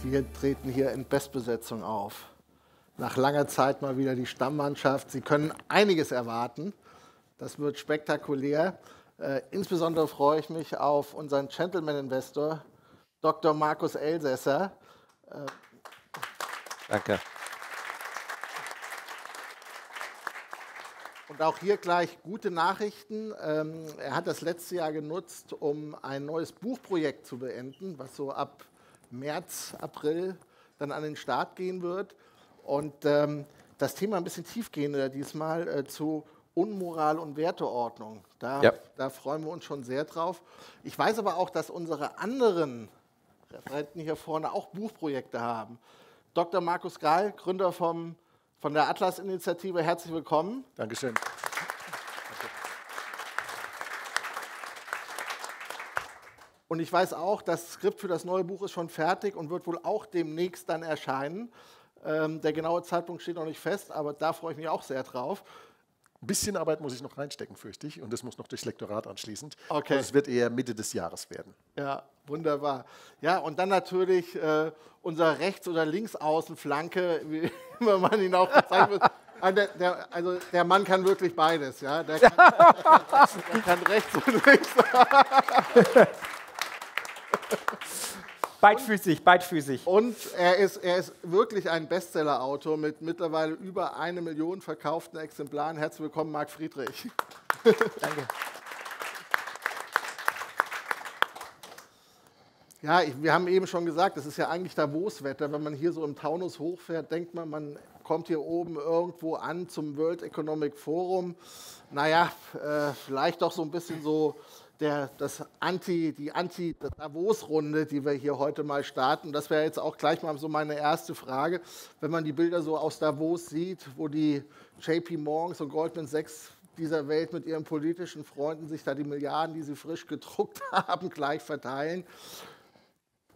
Wir treten hier in Bestbesetzung auf. Nach langer Zeit mal wieder die Stammmannschaft. Sie können einiges erwarten. Das wird spektakulär. Insbesondere freue ich mich auf unseren Gentleman-Investor, Dr. Markus Elsässer. Danke. Und auch hier gleich gute Nachrichten. Er hat das letzte Jahr genutzt, um ein neues Buchprojekt zu beenden, was so ab März, April dann an den Start gehen wird. Und das Thema ein bisschen tiefgehender diesmal zu Unmoral und Werteordnung. Da freuen wir uns schon sehr drauf. Ich weiß aber auch, dass unsere anderen Referenten hier vorne auch Buchprojekte haben. Dr. Markus Grahl, Gründer von der Atlas-Initiative, herzlich willkommen. Dankeschön. Und ich weiß auch, das Skript für das neue Buch ist schon fertig und wird wohl auch demnächst dann erscheinen. Der genaue Zeitpunkt steht noch nicht fest, aber da freue ich mich auch sehr drauf. Ein bisschen Arbeit muss ich noch reinstecken, fürchte ich, und das muss noch durchs Lektorat anschließend. Okay. Und es wird eher Mitte des Jahres werden. Ja, wunderbar. Ja, und dann natürlich unser Rechts- oder Linksaußenflanke, wie immer man ihn auch bezeichnet. Also der Mann kann wirklich beides. Ja? Der kann rechts und links. Beidfüßig. Und er ist wirklich ein Bestseller-Autor mit mittlerweile über 1 Million verkauften Exemplaren. Herzlich willkommen, Marc Friedrich. Danke. Ja, wir haben eben schon gesagt, das ist ja eigentlich Davos-Wetter. Wenn man hier so im Taunus hochfährt, denkt man, man kommt hier oben irgendwo an zum World Economic Forum. Naja, vielleicht doch so ein bisschen so die Anti-Davos-Runde, die wir hier heute mal starten. Das wäre jetzt auch gleich mal so meine erste Frage. Wenn man die Bilder so aus Davos sieht, wo die JP Morgans und Goldman Sachs dieser Welt mit ihren politischen Freunden sich da die Milliarden, die sie frisch gedruckt haben, gleich verteilen.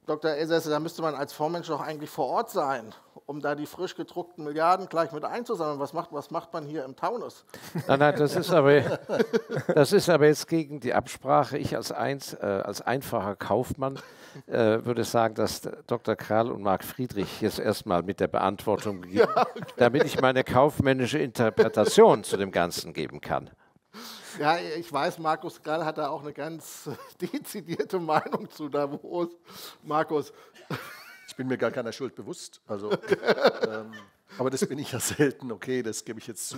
Dr. Elsässer, da müsste man als Fondsmensch doch eigentlich vor Ort sein, um da die frisch gedruckten Milliarden gleich mit einzusammeln. Was macht man hier im Taunus? Nein, das ist aber jetzt gegen die Absprache. Ich als einfacher Kaufmann würde sagen, dass Dr. Grahl und Marc Friedrich jetzt erstmal mit der Beantwortung beginnen, damit ich meine kaufmännische Interpretation zu dem Ganzen geben kann. Ja, ich weiß, Markus Grahl hat da auch eine ganz dezidierte Meinung zu Davos. Markus. Ich bin mir gar keiner Schuld bewusst. Also, aber das bin ich ja selten, okay, das gebe ich jetzt zu.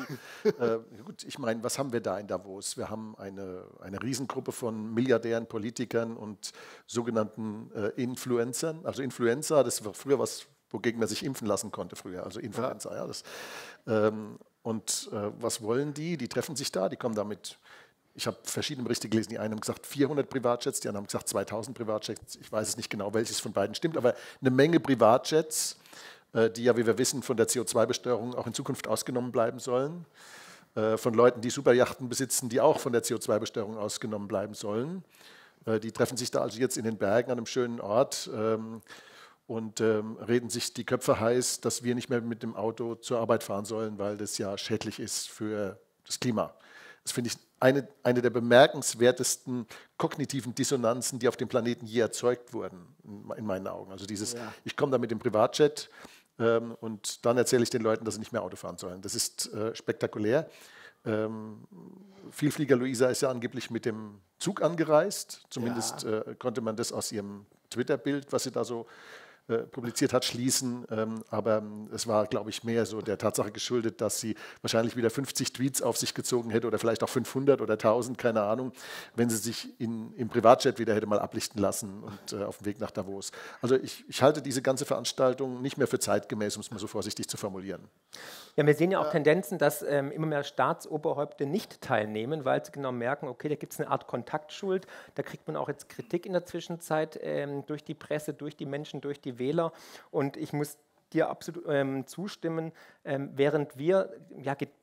Gut, ich meine, was haben wir da in Davos? Wir haben eine Riesengruppe von Milliardären, Politikern und sogenannten Influencern. Also Influencer, das war früher was, wogegen man sich impfen lassen konnte früher, also Influencer. Ja, das, was wollen die? Die treffen sich da, die kommen damit. Ich habe verschiedene Berichte gelesen, die einen haben gesagt 400 Privatjets, die anderen haben gesagt 2000 Privatjets. Ich weiß es nicht genau, welches von beiden stimmt, aber eine Menge Privatjets, die ja, wie wir wissen, von der CO2-Besteuerung auch in Zukunft ausgenommen bleiben sollen. Von Leuten, die Superjachten besitzen, die auch von der CO2-Besteuerung ausgenommen bleiben sollen. Die treffen sich da also jetzt in den Bergen an einem schönen Ort und reden sich die Köpfe heiß, dass wir nicht mehr mit dem Auto zur Arbeit fahren sollen, weil das ja schädlich ist für das Klima. Das finde ich eine der bemerkenswertesten kognitiven Dissonanzen, die auf dem Planeten je erzeugt wurden, in meinen Augen. Also dieses, ich komme da mit dem Privatjet und dann erzähle ich den Leuten, dass sie nicht mehr Auto fahren sollen. Das ist spektakulär. Vielflieger Luisa ist ja angeblich mit dem Zug angereist. Zumindest konnte man das aus ihrem Twitter-Bild, was sie da so publiziert hat, schließen. Aber es war, glaube ich, mehr so der Tatsache geschuldet, dass sie wahrscheinlich wieder 50 Tweets auf sich gezogen hätte oder vielleicht auch 500 oder 1000, keine Ahnung, wenn sie sich im Privatjet wieder hätte mal ablichten lassen und auf dem Weg nach Davos. Also ich halte diese ganze Veranstaltung nicht mehr für zeitgemäß, um es mal so vorsichtig zu formulieren. Ja, wir sehen ja auch Tendenzen, dass immer mehr Staatsoberhäupter nicht teilnehmen, weil sie genau merken, okay, da gibt es eine Art Kontaktschuld, da kriegt man auch jetzt Kritik in der Zwischenzeit durch die Presse, durch die Menschen, durch die Wähler. Und ich muss dir absolut zustimmen, während wir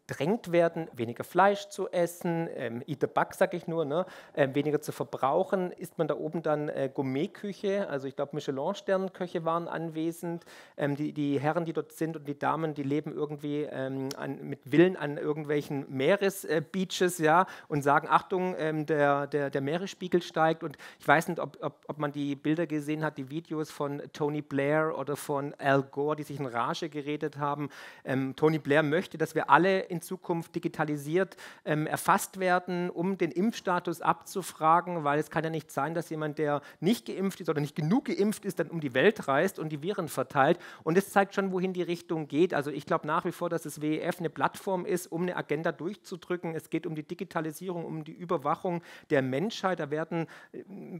gedrängt werden, weniger Fleisch zu essen, eat the bug, sag ich nur, ne? Weniger zu verbrauchen. Isst man da oben dann Gourmetküche, also ich glaube Michelin-Sternenköche waren anwesend. Die Herren, die dort sind und die Damen, die leben irgendwie mit Villen an irgendwelchen Meeresbeaches, ja, und sagen, Achtung, der Meeresspiegel steigt. Und ich weiß nicht, ob man die Bilder gesehen hat, die Videos von Tony Blair oder von Al Gore, die sich in Rage geredet haben. Tony Blair möchte, dass wir alle in Zukunft digitalisiert erfasst werden, um den Impfstatus abzufragen, weil es kann ja nicht sein, dass jemand, der nicht geimpft ist oder nicht genug geimpft ist, dann um die Welt reist und die Viren verteilt. Und das zeigt schon, wohin die Richtung geht. Also ich glaube nach wie vor, dass das WEF eine Plattform ist, um eine Agenda durchzudrücken. Es geht um die Digitalisierung, um die Überwachung der Menschheit. Da werden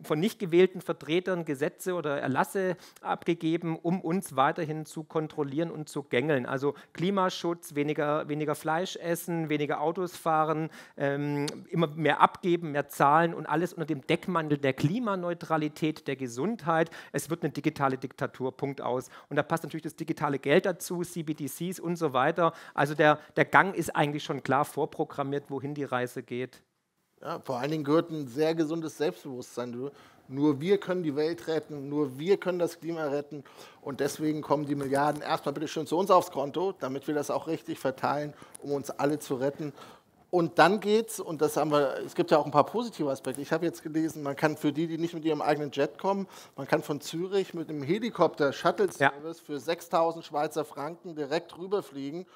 von nicht gewählten Vertretern Gesetze oder Erlasse abgegeben, um uns weiterhin zu kontrollieren und zu gängeln. Also Klimaschutz, weniger Fleisch essen, weniger Autos fahren, immer mehr abgeben, mehr zahlen und alles unter dem Deckmantel der Klimaneutralität, der Gesundheit. Es wird eine digitale Diktatur, Punkt aus. Und da passt natürlich das digitale Geld dazu, CBDCs und so weiter. Also der Gang ist eigentlich schon klar vorprogrammiert, wohin die Reise geht. Ja, vor allen Dingen gehört ein sehr gesundes Selbstbewusstsein. Nur wir können die Welt retten, nur wir können das Klima retten. Und deswegen kommen die Milliarden erstmal bitte schön zu uns aufs Konto, damit wir das auch richtig verteilen, um uns alle zu retten. Und dann geht's, und das haben wir, es gibt ja auch ein paar positive Aspekte. Ich habe jetzt gelesen, man kann für die nicht mit ihrem eigenen Jet kommen, man kann von Zürich mit einem Helikopter-Shuttle-Service für 6.000 Schweizer Franken direkt rüberfliegen.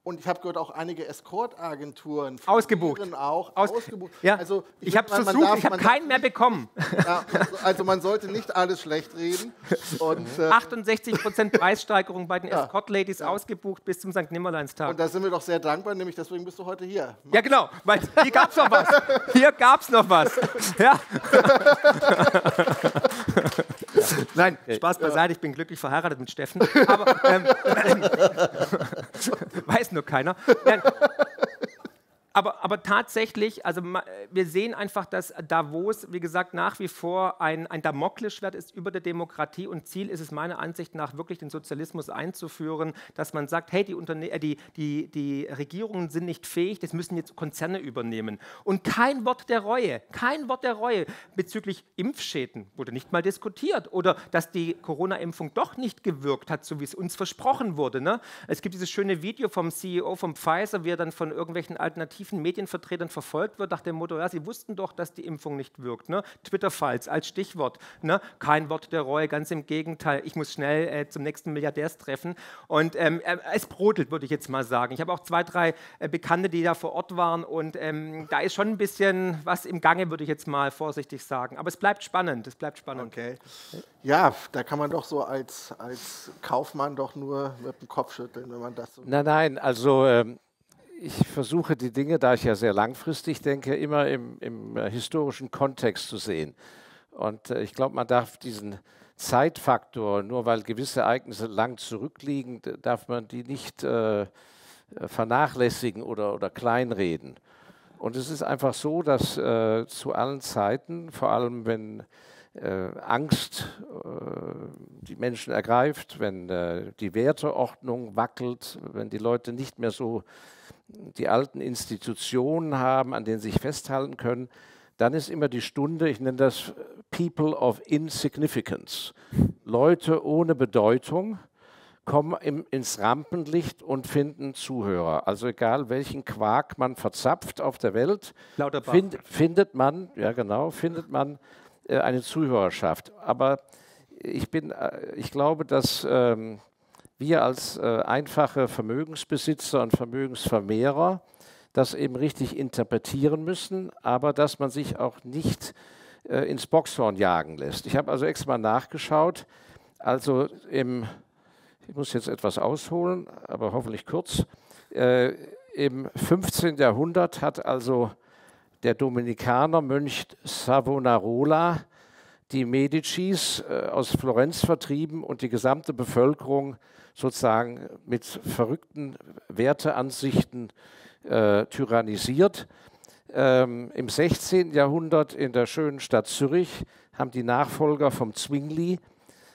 Und ich habe gehört, auch einige Escort-Agenturen ausgebucht. Auch ausgebucht. Ja, also ich habe es versucht, ich habe keinen mehr bekommen. Ja, also man sollte nicht alles schlecht reden. Und, 68% Preissteigerung bei den Escort-Ladies ausgebucht bis zum St. Nimmerleinstag. Und da sind wir doch sehr dankbar, nämlich deswegen bist du heute hier. Ja, genau, weil hier gab es noch was. Hier gab es noch was. Ja. Nein, Spaß beiseite, ich bin glücklich verheiratet mit Steffen. Aber weiß nur keiner. Aber tatsächlich, also wir sehen einfach, dass Davos, wie gesagt, nach wie vor ein Damoklesschwert ist über der Demokratie und Ziel ist es meiner Ansicht nach wirklich den Sozialismus einzuführen, dass man sagt, hey, die Regierungen sind nicht fähig, das müssen jetzt Konzerne übernehmen. Und kein Wort der Reue bezüglich Impfschäden wurde nicht mal diskutiert oder dass die Corona-Impfung doch nicht gewirkt hat, so wie es uns versprochen wurde. Ne? Es gibt dieses schöne Video vom CEO von Pfizer, wie er dann von irgendwelchen alternativen Medienvertretern verfolgt wird, nach dem Motto, ja, sie wussten doch, dass die Impfung nicht wirkt. Ne? Twitter-Files als Stichwort. Ne? Kein Wort der Reue, ganz im Gegenteil. Ich muss schnell zum nächsten Milliardärstreffen. Und es brodelt, würde ich jetzt mal sagen. Ich habe auch 2, 3 Bekannte, die da vor Ort waren und da ist schon ein bisschen was im Gange, würde ich jetzt mal vorsichtig sagen. Aber es bleibt spannend, Okay. Ja, da kann man doch so als Kaufmann doch nur mit dem Kopf schütteln, wenn man das so... Nein, also... Ich versuche die Dinge, da ich ja sehr langfristig denke, immer im historischen Kontext zu sehen. Und ich glaube, man darf diesen Zeitfaktor, nur weil gewisse Ereignisse lang zurückliegen, darf man die nicht vernachlässigen oder kleinreden. Und es ist einfach so, dass zu allen Zeiten, vor allem wenn Angst die Menschen ergreift, wenn die Werteordnung wackelt, wenn die Leute nicht mehr so die alten Institutionen haben, an denen sie sich festhalten können, dann ist immer die Stunde, ich nenne das People of Insignificance. Leute ohne Bedeutung kommen ins Rampenlicht und finden Zuhörer. Also egal, welchen Quark man verzapft auf der Welt, findet man eine Zuhörerschaft. Aber ich glaube, dass wir als einfache Vermögensbesitzer und Vermögensvermehrer das eben richtig interpretieren müssen, aber dass man sich auch nicht ins Boxhorn jagen lässt. Ich habe also extra mal nachgeschaut, also ich muss jetzt etwas ausholen, aber hoffentlich kurz, im 15. Jahrhundert hat also der Dominikanermönch Savonarola die Medicis aus Florenz vertrieben und die gesamte Bevölkerung sozusagen mit verrückten Werteansichten tyrannisiert. Im 16. Jahrhundert in der schönen Stadt Zürich haben die Nachfolger vom Zwingli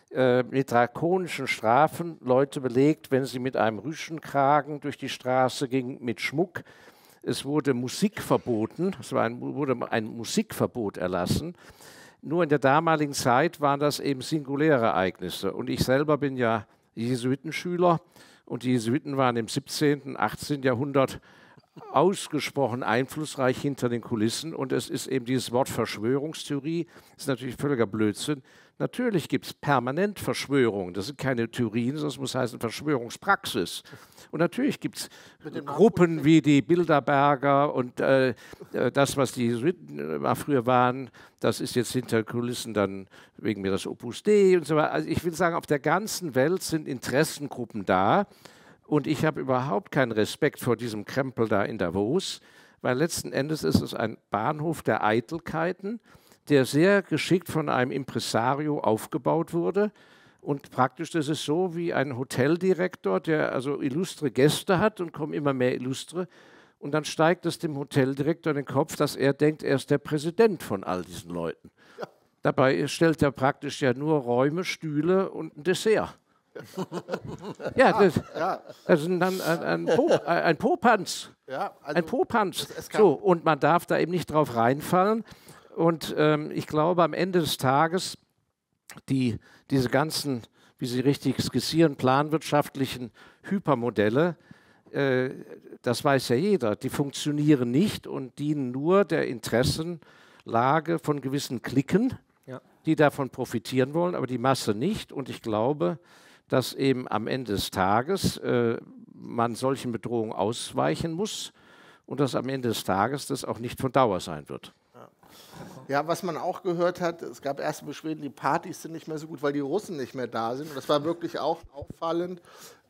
mit drakonischen Strafen Leute belegt, wenn sie mit einem Rüschenkragen durch die Straße gingen, mit Schmuck. Es wurde Musik verboten, wurde ein Musikverbot erlassen. Nur in der damaligen Zeit waren das eben singuläre Ereignisse. Und ich selber bin ja Jesuitenschüler und die Jesuiten waren im 17. und 18. Jahrhundert ausgesprochen einflussreich hinter den Kulissen. Und es ist eben dieses Wort Verschwörungstheorie, das ist natürlich völliger Blödsinn. Natürlich gibt es permanent Verschwörungen. Das sind keine Theorien, sondern es muss heißen Verschwörungspraxis. Und natürlich gibt es Gruppen wie die Bilderberger und das, was die Jesuiten früher waren, das ist jetzt hinter Kulissen dann wegen mir das Opus Dei und so weiter. Also ich will sagen, auf der ganzen Welt sind Interessengruppen da und ich habe überhaupt keinen Respekt vor diesem Krempel da in Davos, weil letzten Endes ist es ein Bahnhof der Eitelkeiten, der sehr geschickt von einem Impresario aufgebaut wurde. Und praktisch, das ist so wie ein Hoteldirektor, der also illustre Gäste hat und kommen immer mehr illustre. Und dann steigt es dem Hoteldirektor in den Kopf, dass er denkt, er ist der Präsident von all diesen Leuten. Ja. Dabei stellt er praktisch ja nur Räume, Stühle und ein Dessert. Ja, das ist dann ein Popanz. Ja, also ein Popanz. So, und man darf da eben nicht drauf reinfallen. Und ich glaube, am Ende des Tages, diese ganzen, wie Sie richtig skizzieren, planwirtschaftlichen Hypermodelle, das weiß ja jeder, die funktionieren nicht und dienen nur der Interessenlage von gewissen Cliquen, die davon profitieren wollen, aber die Masse nicht. Und ich glaube, dass eben am Ende des Tages man solchen Bedrohungen ausweichen muss und dass am Ende des Tages das auch nicht von Dauer sein wird. Ja, was man auch gehört hat, es gab erste Beschwerden, die Partys sind nicht mehr so gut, weil die Russen nicht mehr da sind. Und das war wirklich auch auffallend,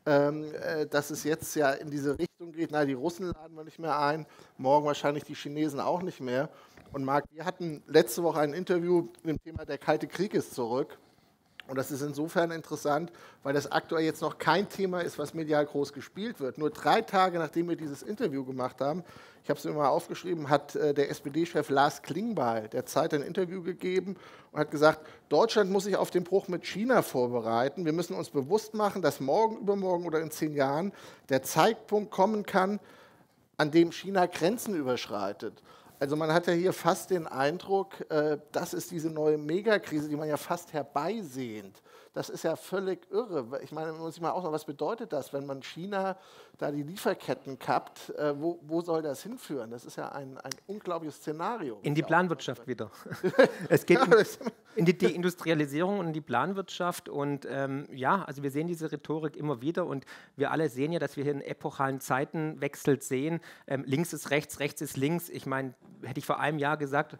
dass es jetzt ja in diese Richtung geht. Na, die Russen laden wir nicht mehr ein, morgen wahrscheinlich die Chinesen auch nicht mehr. Und Marc, wir hatten letzte Woche ein Interview mit dem Thema Der Kalte Krieg ist zurück. Und das ist insofern interessant, weil das aktuell jetzt noch kein Thema ist, was medial groß gespielt wird. Nur 3 Tage, nachdem wir dieses Interview gemacht haben, ich habe es mir mal aufgeschrieben, hat der SPD-Chef Lars Klingbeil der Zeit ein Interview gegeben und hat gesagt, Deutschland muss sich auf den Bruch mit China vorbereiten. Wir müssen uns bewusst machen, dass morgen, übermorgen oder in 10 Jahren der Zeitpunkt kommen kann, an dem China Grenzen überschreitet. Also man hat ja hier fast den Eindruck, das ist diese neue Megakrise, die man ja fast herbeisehnt. Das ist ja völlig irre. Ich meine, man muss sich mal ausmachen, was bedeutet das, wenn man China da die Lieferketten kappt? Wo soll das hinführen? Das ist ja ein unglaubliches Szenario. In die Planwirtschaft wieder. Es geht in die Deindustrialisierung und in die Planwirtschaft. Und also wir sehen diese Rhetorik immer wieder und wir alle sehen ja, dass wir hier einen epochalen Zeitenwechsel sehen. Links ist rechts, rechts ist links. Ich meine, hätte ich vor einem Jahr gesagt,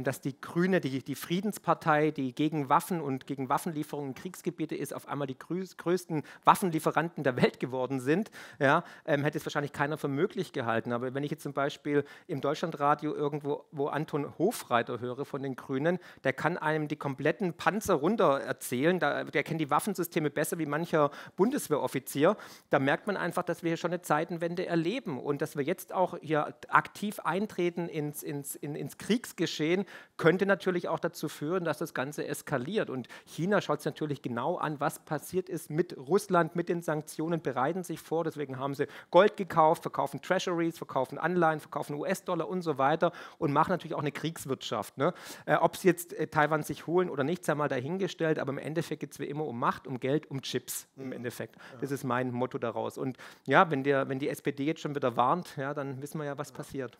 dass die Grüne, die Friedenspartei, die gegen Waffen und gegen Waffenlieferungen in Kriegsgebiete ist, auf einmal die größten Waffenlieferanten der Welt geworden sind, ja, hätte es wahrscheinlich keiner für möglich gehalten. Aber wenn ich jetzt zum Beispiel im Deutschlandradio irgendwo Anton Hofreiter höre von den Grünen, der kann einem die kompletten Panzer runter erzählen, der kennt die Waffensysteme besser wie mancher Bundeswehroffizier. Da merkt man einfach, dass wir hier schon eine Zeitenwende erleben und dass wir jetzt auch hier aktiv eintreten ins Kriegsgeschehen, könnte natürlich auch dazu führen, dass das Ganze eskaliert. Und China schaut sich natürlich genau an, was passiert ist mit Russland, mit den Sanktionen, bereiten sich vor. Deswegen haben sie Gold gekauft, verkaufen Treasuries, verkaufen Anleihen, verkaufen US-Dollar und so weiter und machen natürlich auch eine Kriegswirtschaft. Ne? Ob sie jetzt Taiwan sich holen oder nicht, sei mal dahingestellt, aber im Endeffekt geht es wie immer um Macht, um Geld, um Chips im Endeffekt. Das ist mein Motto daraus. Und ja, wenn die SPD jetzt schon wieder warnt, ja, dann wissen wir ja, was passiert.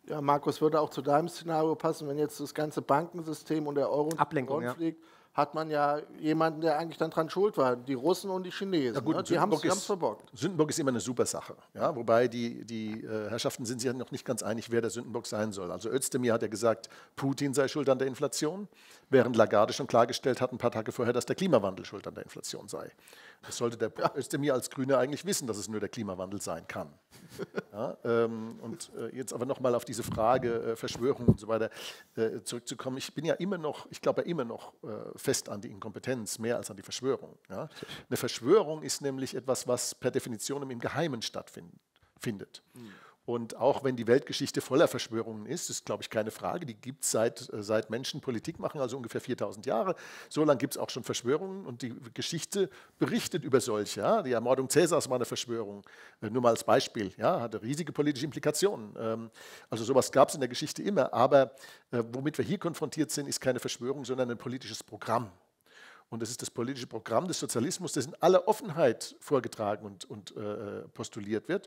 Ja, Markus, würde auch zu deinem Szenario passen, wenn jetzt das ganze Bankensystem und der Euro fliegt, hat man ja jemanden, der eigentlich dann dran schuld war, die Russen und die Chinesen. Ja gut, ne? Die haben es verbockt. Sündenbock ist immer eine super Sache, ja? Wobei die Herrschaften sind sich ja noch nicht ganz einig, wer der Sündenbock sein soll. Also Özdemir hat ja gesagt, Putin sei schuld an der Inflation, während Lagarde schon klargestellt hat, ein paar Tage vorher, dass der Klimawandel schuld an der Inflation sei. Das sollte der Özdemir als Grüne eigentlich wissen, dass es nur der Klimawandel sein kann. Ja, jetzt aber nochmal auf diese Frage Verschwörung und so weiter zurückzukommen. Ich glaube ja immer noch fest an die Inkompetenz, mehr als an die Verschwörung. Ja? Eine Verschwörung ist nämlich etwas, was per Definition im Geheimen stattfindet. Und auch wenn die Weltgeschichte voller Verschwörungen ist glaube ich, keine Frage, die gibt es seit Menschen Politik machen, also ungefähr 4000 Jahre. So lange gibt es auch schon Verschwörungen und die Geschichte berichtet über solche. Ja? Die Ermordung Cäsars war eine Verschwörung, nur mal als Beispiel, ja? Hatte riesige politische Implikationen. Also sowas gab es in der Geschichte immer, aber womit wir hier konfrontiert sind, ist keine Verschwörung, sondern ein politisches Programm. Und das ist das politische Programm des Sozialismus, das in aller Offenheit vorgetragen und postuliert wird.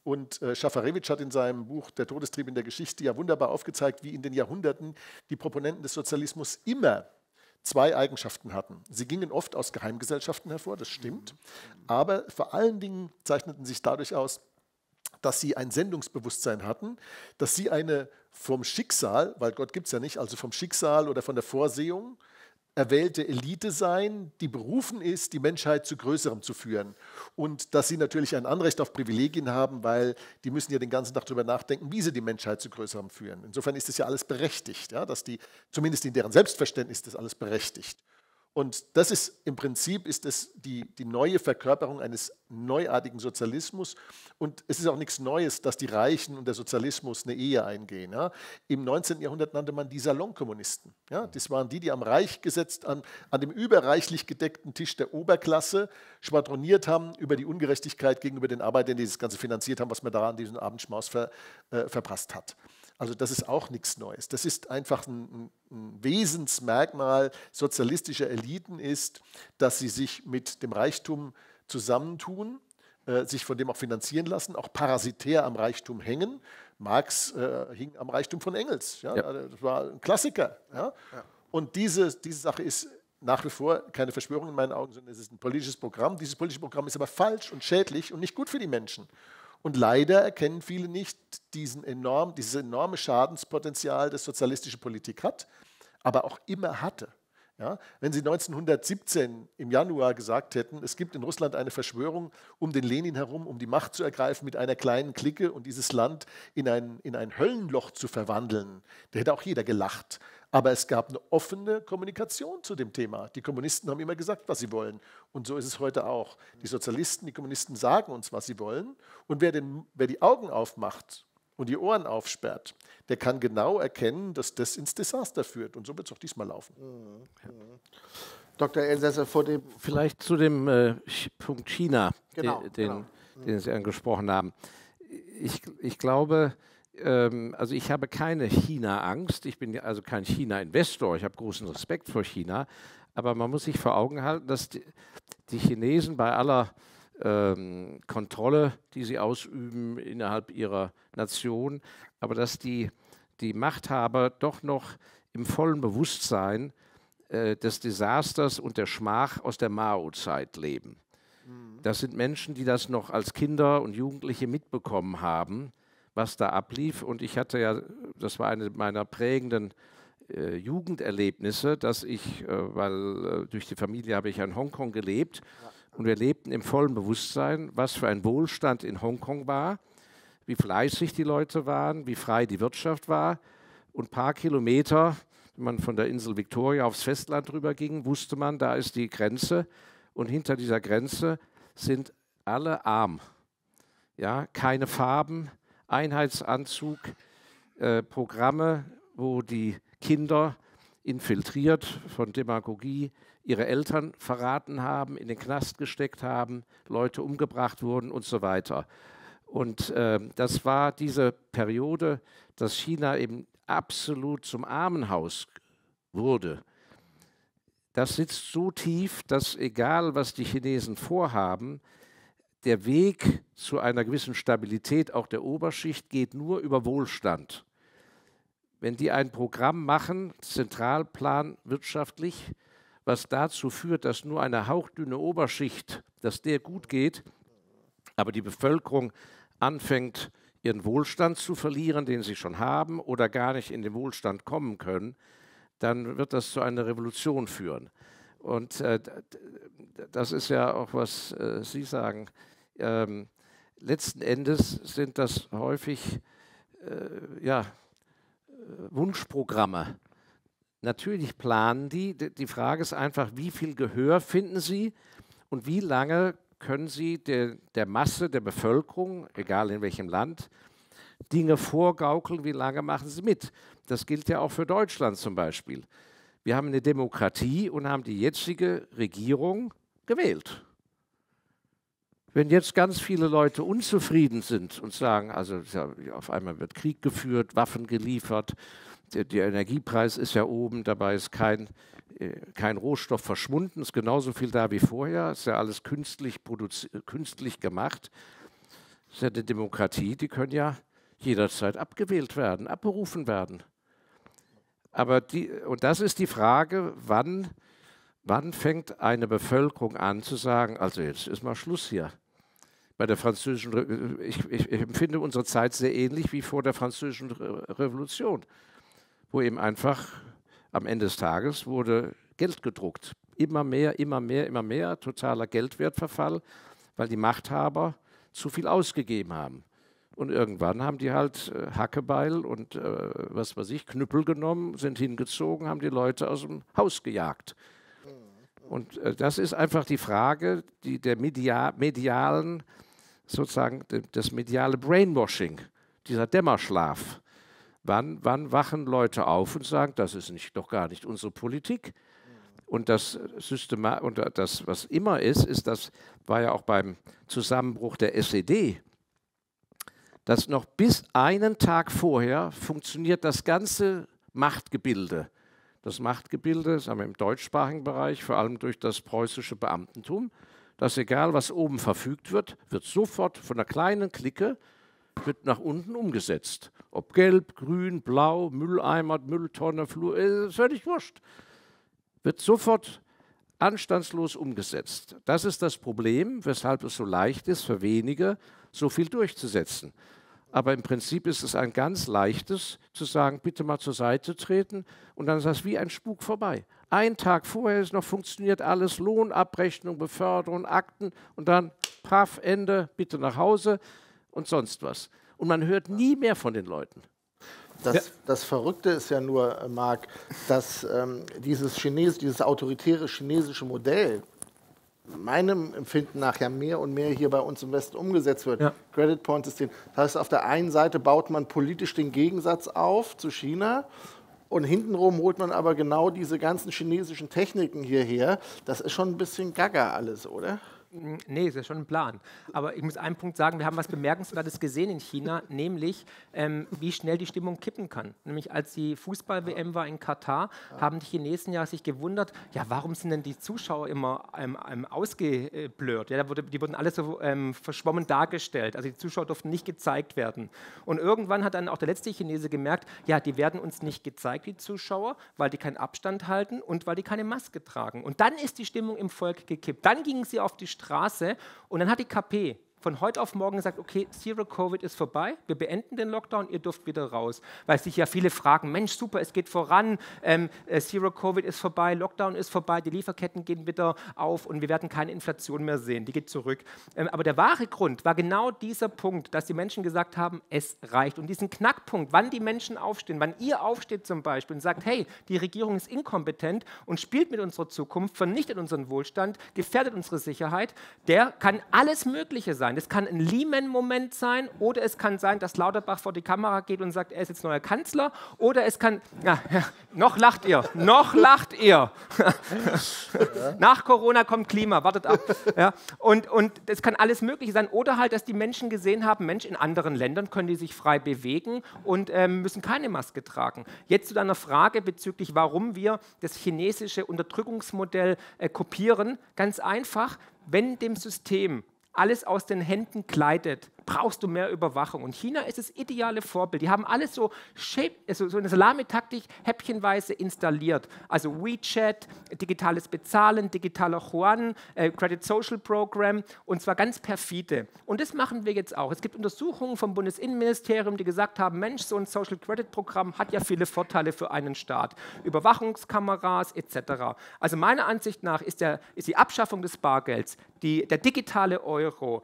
Und Schafarewitsch hat in seinem Buch Der Todestrieb in der Geschichte ja wunderbar aufgezeigt, wie in den Jahrhunderten die Proponenten des Sozialismus immer zwei Eigenschaften hatten. Sie gingen oft aus Geheimgesellschaften hervor, das stimmt, aber vor allen Dingen zeichneten sich dadurch aus, dass sie ein Sendungsbewusstsein hatten, dass sie eine vom Schicksal, weil Gott gibt es ja nicht, also vom Schicksal oder von der Vorsehung, erwählte Elite sein, die berufen ist, die Menschheit zu Größerem zu führen. Und dass sie natürlich ein Anrecht auf Privilegien haben, weil die müssen ja den ganzen Tag darüber nachdenken, wie sie die Menschheit zu Größerem führen. Insofern ist das ja alles berechtigt, ja, dass die, zumindest in deren Selbstverständnis, ist das alles berechtigt. Und das ist im Prinzip ist das die neue Verkörperung eines neuartigen Sozialismus. Und es ist auch nichts Neues, dass die Reichen und der Sozialismus eine Ehe eingehen. Ja. Im 19. Jahrhundert nannte man die Salonkommunisten. Ja. Das waren die am reich gesetzt, an dem überreichlich gedeckten Tisch der Oberklasse schwadroniert haben über die Ungerechtigkeit gegenüber den Arbeitern, die das Ganze finanziert haben, was man da an diesem Abendschmaus verprasst hat. Also das ist auch nichts Neues. Das ist einfach ein Wesensmerkmal sozialistischer Eliten ist, dass sie sich mit dem Reichtum zusammentun, sich von dem auch finanzieren lassen, auch parasitär am Reichtum hängen. Marx hing am Reichtum von Engels. Ja? Ja. Das war ein Klassiker. Ja? Ja. Und diese Sache ist nach wie vor keine Verschwörung in meinen Augen, sondern es ist ein politisches Programm. Dieses politische Programm ist aber falsch und schädlich und nicht gut für die Menschen. Und leider erkennen viele nicht dieses enorme Schadenspotenzial, das sozialistische Politik hat, aber auch immer hatte. Ja, wenn Sie 1917 im Januar gesagt hätten, es gibt in Russland eine Verschwörung um den Lenin herum, um die Macht zu ergreifen mit einer kleinen Clique und dieses Land in ein Höllenloch zu verwandeln, da hätte auch jeder gelacht. Aber es gab eine offene Kommunikation zu dem Thema. Die Kommunisten haben immer gesagt, was sie wollen. Und so ist es heute auch. Die Sozialisten, die Kommunisten sagen uns, was sie wollen. Und wer die Augen aufmacht und die Ohren aufsperrt, der kann genau erkennen, dass das ins Desaster führt. Und so wird es auch diesmal laufen. Ja. Dr. Elsässer, vor dem... Vielleicht zu dem Punkt China, genau, den Sie angesprochen haben. Ich glaube... Also ich habe keine China-Angst, ich bin also kein China-Investor, ich habe großen Respekt vor China, aber man muss sich vor Augen halten, dass die Chinesen bei aller Kontrolle, die sie ausüben innerhalb ihrer Nation, aber dass die Machthaber doch noch im vollen Bewusstsein des Desasters und der Schmach aus der Mao-Zeit leben. Das sind Menschen, die das noch als Kinder und Jugendliche mitbekommen haben, was da ablief. Und ich hatte ja, das war eine meiner prägenden Jugenderlebnisse, dass ich, weil durch die Familie habe ich in Hongkong gelebt und wir lebten im vollen Bewusstsein, was für ein Wohlstand in Hongkong war, wie fleißig die Leute waren, wie frei die Wirtschaft war. Und ein paar Kilometer, wenn man von der Insel Victoria aufs Festland rüber ging, wusste man, da ist die Grenze und hinter dieser Grenze sind alle arm. Ja, keine Farben, Einheitsanzug, Programme, wo die Kinder infiltriert von Demagogie ihre Eltern verraten haben, in den Knast gesteckt haben, Leute umgebracht wurden und so weiter. Und das war diese Periode, dass China eben absolut zum Armenhaus wurde. Das sitzt so tief, dass egal, was die Chinesen vorhaben, der Weg zu einer gewissen Stabilität auch der Oberschicht geht nur über Wohlstand. Wenn die ein Programm machen, Zentralplan wirtschaftlich, was dazu führt, dass nur eine hauchdünne Oberschicht, dass der gut geht, aber die Bevölkerung anfängt, ihren Wohlstand zu verlieren, den sie schon haben, oder gar nicht in den Wohlstand kommen können, dann wird das zu einer Revolution führen. Und das ist ja auch, was Sie sagen. Letzten Endes sind das häufig Wunschprogramme. Natürlich planen die. Die Frage ist einfach, wie viel Gehör finden sie und wie lange können sie der Masse der Bevölkerung, egal in welchem Land, Dinge vorgaukeln, wie lange machen sie mit? Das gilt ja auch für Deutschland zum Beispiel. Wir haben eine Demokratie und haben die jetzige Regierung gewählt. Wenn jetzt ganz viele Leute unzufrieden sind und sagen, also ja, auf einmal wird Krieg geführt, Waffen geliefert, der Energiepreis ist ja oben, dabei ist kein Rohstoff verschwunden, ist genauso viel da wie vorher, ist ja alles künstlich gemacht. Das ist ja eine Demokratie, die können ja jederzeit abgewählt werden, abberufen werden. Aber und das ist die Frage, wann fängt eine Bevölkerung an zu sagen, also jetzt ist mal Schluss hier. Bei der französischen, ich empfinde unsere Zeit sehr ähnlich wie vor der französischen Revolution, wo eben einfach am Ende des Tages wurde Geld gedruckt. Immer mehr, immer mehr, immer mehr, totaler Geldwertverfall, weil die Machthaber zu viel ausgegeben haben. Und irgendwann haben die halt Hackebeil und was weiß ich, Knüppel genommen, sind hingezogen, haben die Leute aus dem Haus gejagt. Und das ist einfach die Frage der medialen, sozusagen das mediale Brainwashing, dieser Dämmerschlaf. Wann wachen Leute auf und sagen, das ist doch gar nicht unsere Politik? Und das was immer ist, das war ja auch beim Zusammenbruch der SED, dass noch bis einen Tag vorher funktioniert das ganze Machtgebilde. Das Machtgebilde, das haben wir im deutschsprachigen Bereich, vor allem durch das preußische Beamtentum, dass egal, was oben verfügt wird, wird sofort von einer kleinen Clique wird nach unten umgesetzt. Ob gelb, grün, blau, Mülleimer, Mülltonne, Flur, ist völlig wurscht. Wird sofort anstandslos umgesetzt. Das ist das Problem, weshalb es so leicht ist, für wenige so viel durchzusetzen. Aber im Prinzip ist es ein ganz leichtes, zu sagen, bitte mal zur Seite treten und dann ist das wie ein Spuk vorbei. Einen Tag vorher ist noch funktioniert alles, Lohnabrechnung, Beförderung, Akten und dann, paff, Ende, bitte nach Hause und sonst was. Und man hört nie mehr von den Leuten. Das Verrückte ist ja nur, Marc, dass dieses autoritäre chinesische Modell meinem Empfinden nach ja mehr und mehr hier bei uns im Westen umgesetzt wird. Ja. Credit Point System. Das heißt, auf der einen Seite baut man politisch den Gegensatz auf zu China und hintenrum holt man aber genau diese ganzen chinesischen Techniken hierher. Das ist schon ein bisschen gaga alles, oder? Nee, ist ja schon ein Plan. Aber ich muss einen Punkt sagen, wir haben was Bemerkenswertes gesehen in China, nämlich wie schnell die Stimmung kippen kann. Nämlich als die Fußball-WM war in Katar, haben die Chinesen ja sich gewundert, ja, warum sind denn die Zuschauer immer ausgeblurrt? Ja, die wurden alle so verschwommen dargestellt. Also die Zuschauer durften nicht gezeigt werden. Und irgendwann hat dann auch der letzte Chinese gemerkt, ja, die werden uns nicht gezeigt, die Zuschauer, weil die keinen Abstand halten und weil die keine Maske tragen. Und dann ist die Stimmung im Volk gekippt. Dann gingen sie auf die Straße und dann hat die KP von heute auf morgen gesagt, okay, Zero Covid ist vorbei, wir beenden den Lockdown, ihr dürft wieder raus. Weil sich ja viele fragen, Mensch, super, es geht voran, Zero Covid ist vorbei, Lockdown ist vorbei, die Lieferketten gehen wieder auf und wir werden keine Inflation mehr sehen, die geht zurück. Aber der wahre Grund war genau dieser Punkt, dass die Menschen gesagt haben, es reicht. Und diesen Knackpunkt, wann die Menschen aufstehen, wann ihr aufsteht zum Beispiel und sagt, hey, die Regierung ist inkompetent und spielt mit unserer Zukunft, vernichtet unseren Wohlstand, gefährdet unsere Sicherheit, der kann alles Mögliche sein. Es kann ein Lehman-Moment sein oder es kann sein, dass Lauterbach vor die Kamera geht und sagt, er ist jetzt neuer Kanzler oder es kann, noch lacht ihr, nach Corona kommt Klima, wartet ab. Ja, und es kann alles Mögliche sein oder halt, dass die Menschen gesehen haben, Mensch, in anderen Ländern können die sich frei bewegen und müssen keine Maske tragen. Jetzt zu deiner Frage bezüglich, warum wir das chinesische Unterdrückungsmodell kopieren, ganz einfach, wenn dem System alles aus den Händen gleitet, brauchst du mehr Überwachung. Und China ist das ideale Vorbild. Die haben alles so eine Salamitaktik häppchenweise installiert. Also WeChat, digitales Bezahlen, digitaler Yuan, Credit Social Program und zwar ganz perfide. Und das machen wir jetzt auch. Es gibt Untersuchungen vom Bundesinnenministerium, die gesagt haben, Mensch, so ein Social Credit Programm hat ja viele Vorteile für einen Staat. Überwachungskameras etc. Also meiner Ansicht nach ist die Abschaffung des Bargelds, der digitale Euro,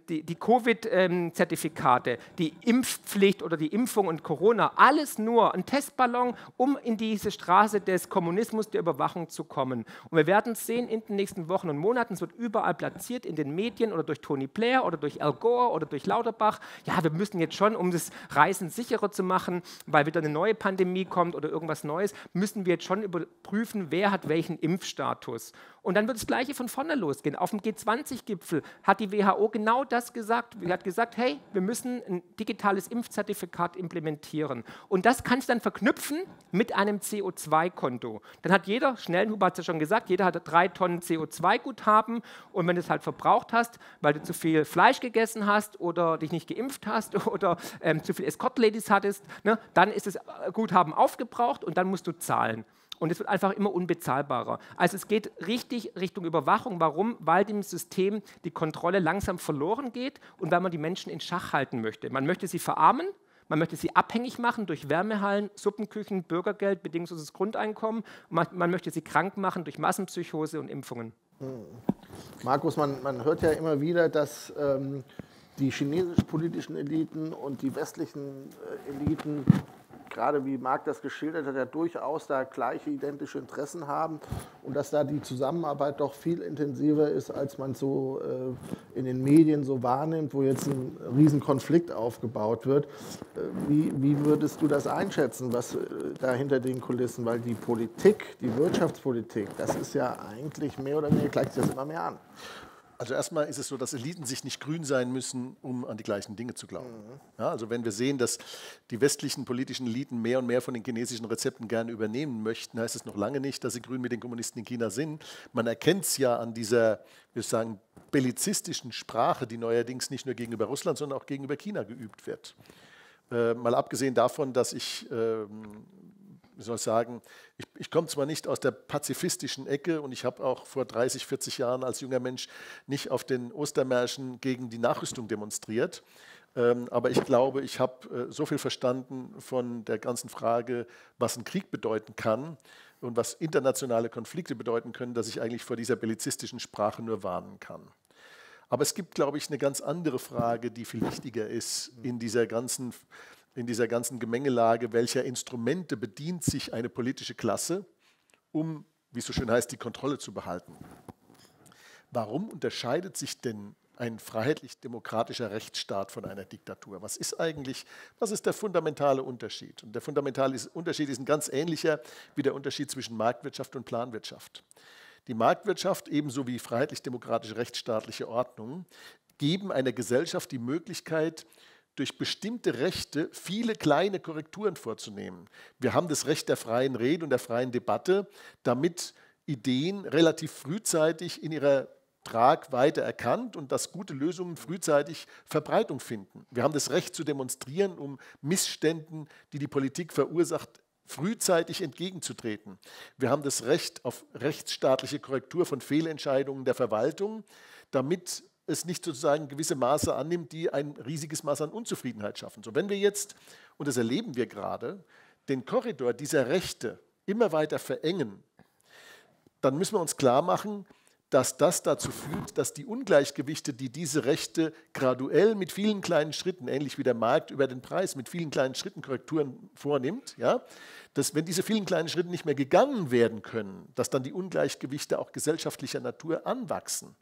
die Covid Impfzertifikate, die Impfpflicht oder die Impfung und Corona, alles nur ein Testballon, um in diese Straße des Kommunismus, der Überwachung zu kommen. Und wir werden es sehen in den nächsten Wochen und Monaten, es wird überall platziert, in den Medien oder durch Tony Blair oder durch Al Gore oder durch Lauterbach. Ja, wir müssen jetzt schon, um das Reisen sicherer zu machen, weil wieder eine neue Pandemie kommt oder irgendwas Neues, müssen wir jetzt schon überprüfen, wer hat welchen Impfstatus. Und dann wird das Gleiche von vorne losgehen. Auf dem G20-Gipfel hat die WHO genau das gesagt. Sie hat gesagt, hey, wir müssen ein digitales Impfzertifikat implementieren. Und das kannst du dann verknüpfen mit einem CO2-Konto. Dann hat jeder, Schnellenhuber hat es ja schon gesagt, jeder hat 3 Tonnen CO2-Guthaben. Und wenn du es halt verbraucht hast, weil du zu viel Fleisch gegessen hast oder dich nicht geimpft hast oder zu viel Escort-Ladies hattest, ne, dann ist das Guthaben aufgebraucht und dann musst du zahlen. Und es wird einfach immer unbezahlbarer. Also es geht richtig Richtung Überwachung. Warum? Weil dem System die Kontrolle langsam verloren geht und weil man die Menschen in Schach halten möchte. Man möchte sie verarmen, man möchte sie abhängig machen durch Wärmehallen, Suppenküchen, Bürgergeld, bedingungsloses Grundeinkommen. Man möchte sie krank machen durch Massenpsychose und Impfungen. Markus, man hört ja immer wieder, dass die chinesisch-politischen Eliten und die westlichen Eliten, gerade wie Marc das geschildert hat, ja durchaus da gleiche, identische Interessen haben und dass da die Zusammenarbeit doch viel intensiver ist, als man so in den Medien so wahrnimmt, wo jetzt ein Riesenkonflikt aufgebaut wird. Wie würdest du das einschätzen, was da hinter den Kulissen, weil die Politik, die Wirtschaftspolitik, das ist ja eigentlich mehr oder weniger, gleicht sich das immer mehr an. Also erstmal ist es so, dass Eliten sich nicht grün sein müssen, um an die gleichen Dinge zu glauben. Ja, also wenn wir sehen, dass die westlichen politischen Eliten mehr und mehr von den chinesischen Rezepten gerne übernehmen möchten, heißt es noch lange nicht, dass sie grün mit den Kommunisten in China sind. Man erkennt es ja an dieser, wir sagen, bellizistischen Sprache, die neuerdings nicht nur gegenüber Russland, sondern auch gegenüber China geübt wird. Mal abgesehen davon, dass ich wie soll ich sagen, ich komme zwar nicht aus der pazifistischen Ecke und ich habe auch vor 30, 40 Jahren als junger Mensch nicht auf den Ostermärschen gegen die Nachrüstung demonstriert, aber ich glaube, ich habe so viel verstanden von der ganzen Frage, was ein Krieg bedeuten kann und was internationale Konflikte bedeuten können, dass ich eigentlich vor dieser bellizistischen Sprache nur warnen kann. Aber es gibt, glaube ich, eine ganz andere Frage, die viel wichtiger ist in dieser ganzen Gemengelage, welcher Instrumente bedient sich eine politische Klasse, um, wie es so schön heißt, die Kontrolle zu behalten. Warum unterscheidet sich denn ein freiheitlich-demokratischer Rechtsstaat von einer Diktatur? Was ist der fundamentale Unterschied? Und der fundamentale Unterschied ist ein ganz ähnlicher wie der Unterschied zwischen Marktwirtschaft und Planwirtschaft. Die Marktwirtschaft, ebenso wie freiheitlich-demokratische rechtsstaatliche Ordnung, geben einer Gesellschaft die Möglichkeit, durch bestimmte Rechte viele kleine Korrekturen vorzunehmen. Wir haben das Recht der freien Rede und der freien Debatte, damit Ideen relativ frühzeitig in ihrer Tragweite erkannt und dass gute Lösungen frühzeitig Verbreitung finden. Wir haben das Recht zu demonstrieren, um Missständen, die die Politik verursacht, frühzeitig entgegenzutreten. Wir haben das Recht auf rechtsstaatliche Korrektur von Fehlentscheidungen der Verwaltung, damit es nicht sozusagen gewisse Maße annimmt, die ein riesiges Maß an Unzufriedenheit schaffen. So, wenn wir jetzt, und das erleben wir gerade, den Korridor dieser Rechte immer weiter verengen, dann müssen wir uns klar machen, dass das dazu führt, dass die Ungleichgewichte, die diese Rechte graduell mit vielen kleinen Schritten, ähnlich wie der Markt über den Preis, mit vielen kleinen Schritten Korrekturen vornimmt, ja, dass wenn diese vielen kleinen Schritte nicht mehr gegangen werden können, dass dann die Ungleichgewichte auch gesellschaftlicher Natur anwachsen.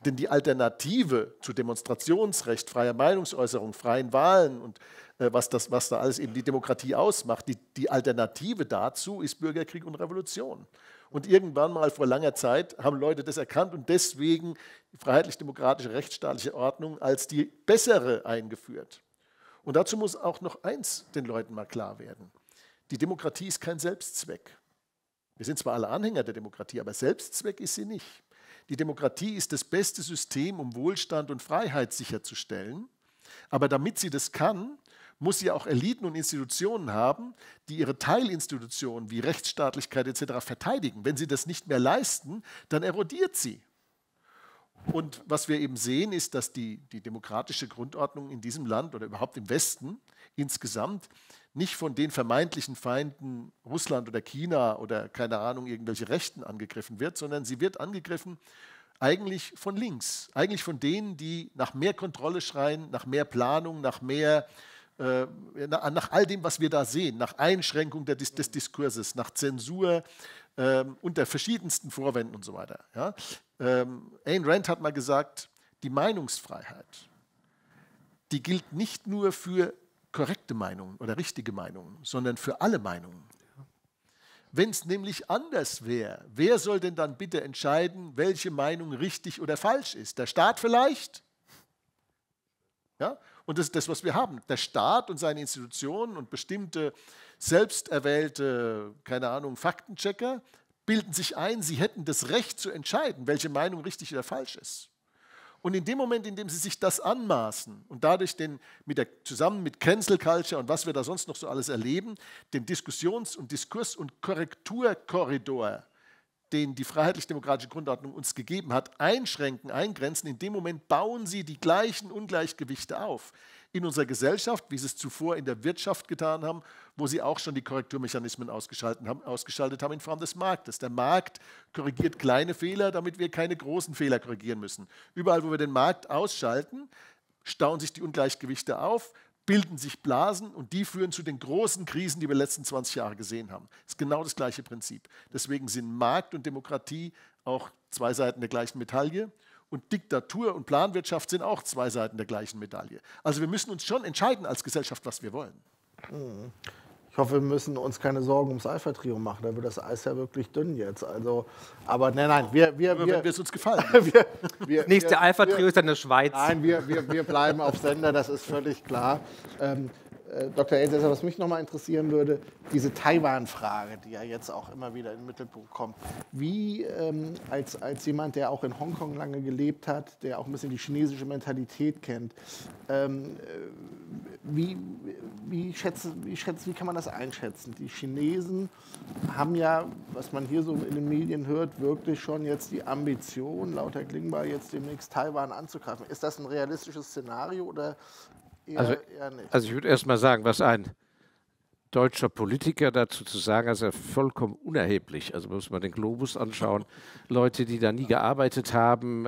Denn die Alternative zu Demonstrationsrecht, freier Meinungsäußerung, freien Wahlen und was da alles eben die Demokratie ausmacht, die Alternative dazu ist Bürgerkrieg und Revolution. Und irgendwann mal vor langer Zeit haben Leute das erkannt und deswegen die freiheitlich-demokratische rechtsstaatliche Ordnung als die bessere eingeführt. Und dazu muss auch noch eins den Leuten mal klar werden. Die Demokratie ist kein Selbstzweck. Wir sind zwar alle Anhänger der Demokratie, aber Selbstzweck ist sie nicht. Die Demokratie ist das beste System, um Wohlstand und Freiheit sicherzustellen. Aber damit sie das kann, muss sie auch Eliten und Institutionen haben, die ihre Teilinstitutionen wie Rechtsstaatlichkeit etc. verteidigen. Wenn sie das nicht mehr leisten, dann erodiert sie. Und was wir eben sehen, ist, dass die demokratische Grundordnung in diesem Land oder überhaupt im Westen insgesamt nicht von den vermeintlichen Feinden Russland oder China oder keine Ahnung, irgendwelche Rechten angegriffen wird, sondern sie wird angegriffen eigentlich von links, eigentlich von denen, die nach mehr Kontrolle schreien, nach mehr Planung, nach all dem, was wir da sehen, nach Einschränkung des Diskurses, nach Zensur unter verschiedensten Vorwänden und so weiter. Ja? Ayn Rand hat mal gesagt, die Meinungsfreiheit, die gilt nicht nur für korrekte Meinungen oder richtige Meinungen, sondern für alle Meinungen. Wenn es nämlich anders wäre, wer soll denn dann bitte entscheiden, welche Meinung richtig oder falsch ist? Der Staat vielleicht? Ja? Und das ist das, was wir haben. Der Staat und seine Institutionen und bestimmte selbsterwählte, keine Ahnung, Faktenchecker bilden sich ein, sie hätten das Recht zu entscheiden, welche Meinung richtig oder falsch ist. Und in dem Moment, in dem sie sich das anmaßen und dadurch zusammen mit Cancel Culture und was wir da sonst noch so alles erleben, den Diskussions- und Diskurs- und Korrekturkorridor, den die freiheitlich-demokratische Grundordnung uns gegeben hat, einschränken, eingrenzen, in dem Moment bauen sie die gleichen Ungleichgewichte auf in unserer Gesellschaft, wie sie es zuvor in der Wirtschaft getan haben, wo sie auch schon die Korrekturmechanismen ausgeschaltet haben in Form des Marktes. Der Markt korrigiert kleine Fehler, damit wir keine großen Fehler korrigieren müssen. Überall, wo wir den Markt ausschalten, stauen sich die Ungleichgewichte auf, bilden sich Blasen und die führen zu den großen Krisen, die wir in den letzten 20 Jahre gesehen haben. Das ist genau das gleiche Prinzip. Deswegen sind Markt und Demokratie auch zwei Seiten der gleichen Medaille. Und Diktatur und Planwirtschaft sind auch zwei Seiten der gleichen Medaille. Also wir müssen uns schon entscheiden als Gesellschaft, was wir wollen. Ich hoffe, wir müssen uns keine Sorgen ums Alpha-Trio machen. Da wird das Eis ja wirklich dünn jetzt. Also, aber nein, wenn es uns gefallen. Das nächste Alpha-Trio ist dann in der Schweiz. Nein, wir bleiben auf Sender, das ist völlig klar. Dr. Elsässer, was mich noch mal interessieren würde, diese Taiwan-Frage, die ja jetzt auch immer wieder in den Mittelpunkt kommt. Wie als jemand, der auch in Hongkong lange gelebt hat, der auch ein bisschen die chinesische Mentalität kennt, wie kann man das einschätzen? Die Chinesen haben ja, was man hier so in den Medien hört, wirklich schon jetzt die Ambition, laut Herr Klingbeil, jetzt demnächst Taiwan anzugreifen. Ist das ein realistisches Szenario oder eher nicht? Also ich würde erst mal sagen, was ein deutscher Politiker dazu zu sagen hat, ist ja vollkommen unerheblich. Also muss man den Globus anschauen. Leute, die da nie gearbeitet haben,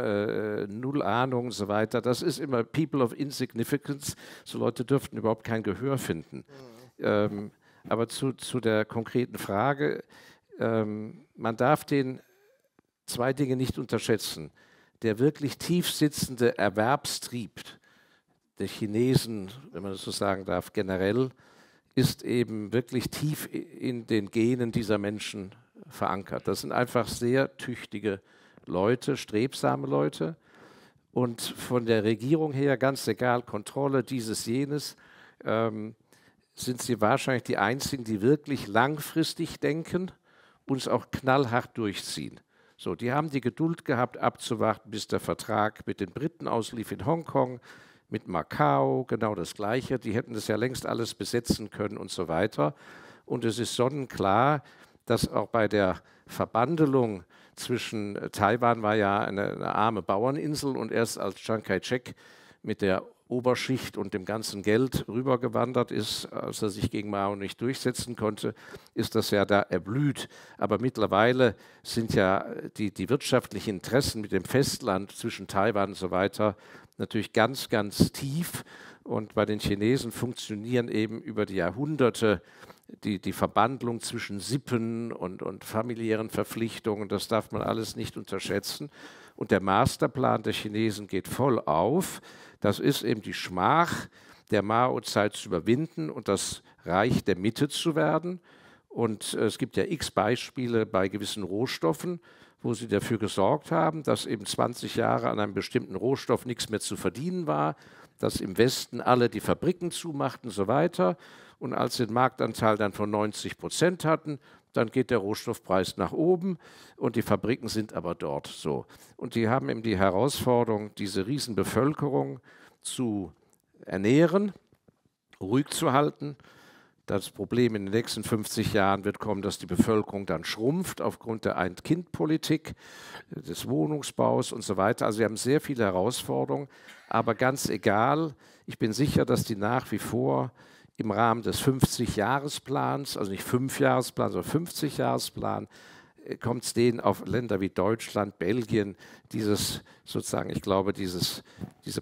null Ahnung und so weiter. Das ist immer People of Insignificance. So Leute dürften überhaupt kein Gehör finden. Aber zu der konkreten Frage, man darf den zwei Dinge nicht unterschätzen. Der wirklich tief sitzende Erwerbstrieb der Chinesen, wenn man das so sagen darf, generell, ist eben wirklich tief in den Genen dieser Menschen verankert. Das sind einfach sehr tüchtige Leute, strebsame Leute. Und von der Regierung her, ganz egal, Kontrolle dieses, jenes, sind sie wahrscheinlich die Einzigen, die wirklich langfristig denken und es auch knallhart durchziehen. So, die haben die Geduld gehabt, abzuwarten, bis der Vertrag mit den Briten auslief in Hongkong, mit Macau, genau das Gleiche. Die hätten das ja längst alles besetzen können und so weiter. Und es ist sonnenklar, dass auch bei der Verbandelung zwischen Taiwan war ja eine arme Bauerninsel und erst als Chiang Kai-shek mit der Oberschicht und dem ganzen Geld rübergewandert ist, als er sich gegen Mao nicht durchsetzen konnte, ist das ja da erblüht. Aber mittlerweile sind ja die wirtschaftlichen Interessen mit dem Festland zwischen Taiwan und so weiter natürlich ganz, ganz tief. Und bei den Chinesen funktionieren eben über die Jahrhunderte die Verbandlung zwischen Sippen und familiären Verpflichtungen. Das darf man alles nicht unterschätzen. Und der Masterplan der Chinesen geht voll auf. Das ist eben die Schmach der Mao-Zeit zu überwinden und das Reich der Mitte zu werden. Und es gibt ja x Beispiele bei gewissen Rohstoffen, wo sie dafür gesorgt haben, dass eben 20 Jahre an einem bestimmten Rohstoff nichts mehr zu verdienen war, dass im Westen alle die Fabriken zumachten und so weiter. Und als sie den Marktanteil dann von 90% hatten, dann geht der Rohstoffpreis nach oben und die Fabriken sind aber dort so. Und die haben eben die Herausforderung, diese Riesenbevölkerung zu ernähren, ruhig zu halten. Das Problem in den nächsten 50 Jahren wird kommen, dass die Bevölkerung dann schrumpft aufgrund der Ein-Kind-Politik, des Wohnungsbaus und so weiter. Also wir haben sehr viele Herausforderungen, aber ganz egal, ich bin sicher, dass die nach wie vor im Rahmen des 50-Jahresplans, also nicht 5-Jahresplan, sondern 50-Jahresplan, kommt es denen auf Länder wie Deutschland, Belgien, sozusagen, ich glaube, diese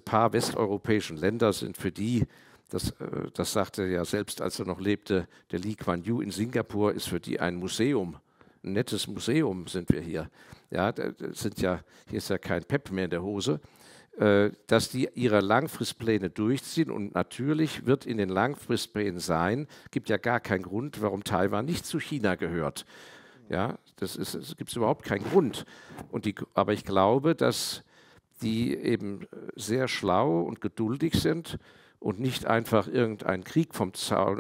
paar westeuropäischen Länder sind für die, das sagte ja selbst, als er noch lebte, der Lee Kuan Yew in Singapur, ist für die ein Museum. Ein nettes Museum sind wir hier. Ja, hier ist ja kein Pep mehr in der Hose. Dass die ihre Langfristpläne durchziehen, und natürlich wird in den Langfristplänen sein, gibt ja gar keinen Grund, warum Taiwan nicht zu China gehört. Ja, es gibt überhaupt keinen Grund. Aber ich glaube, dass die eben sehr schlau und geduldig sind und nicht einfach irgendeinen Krieg vom Zaun,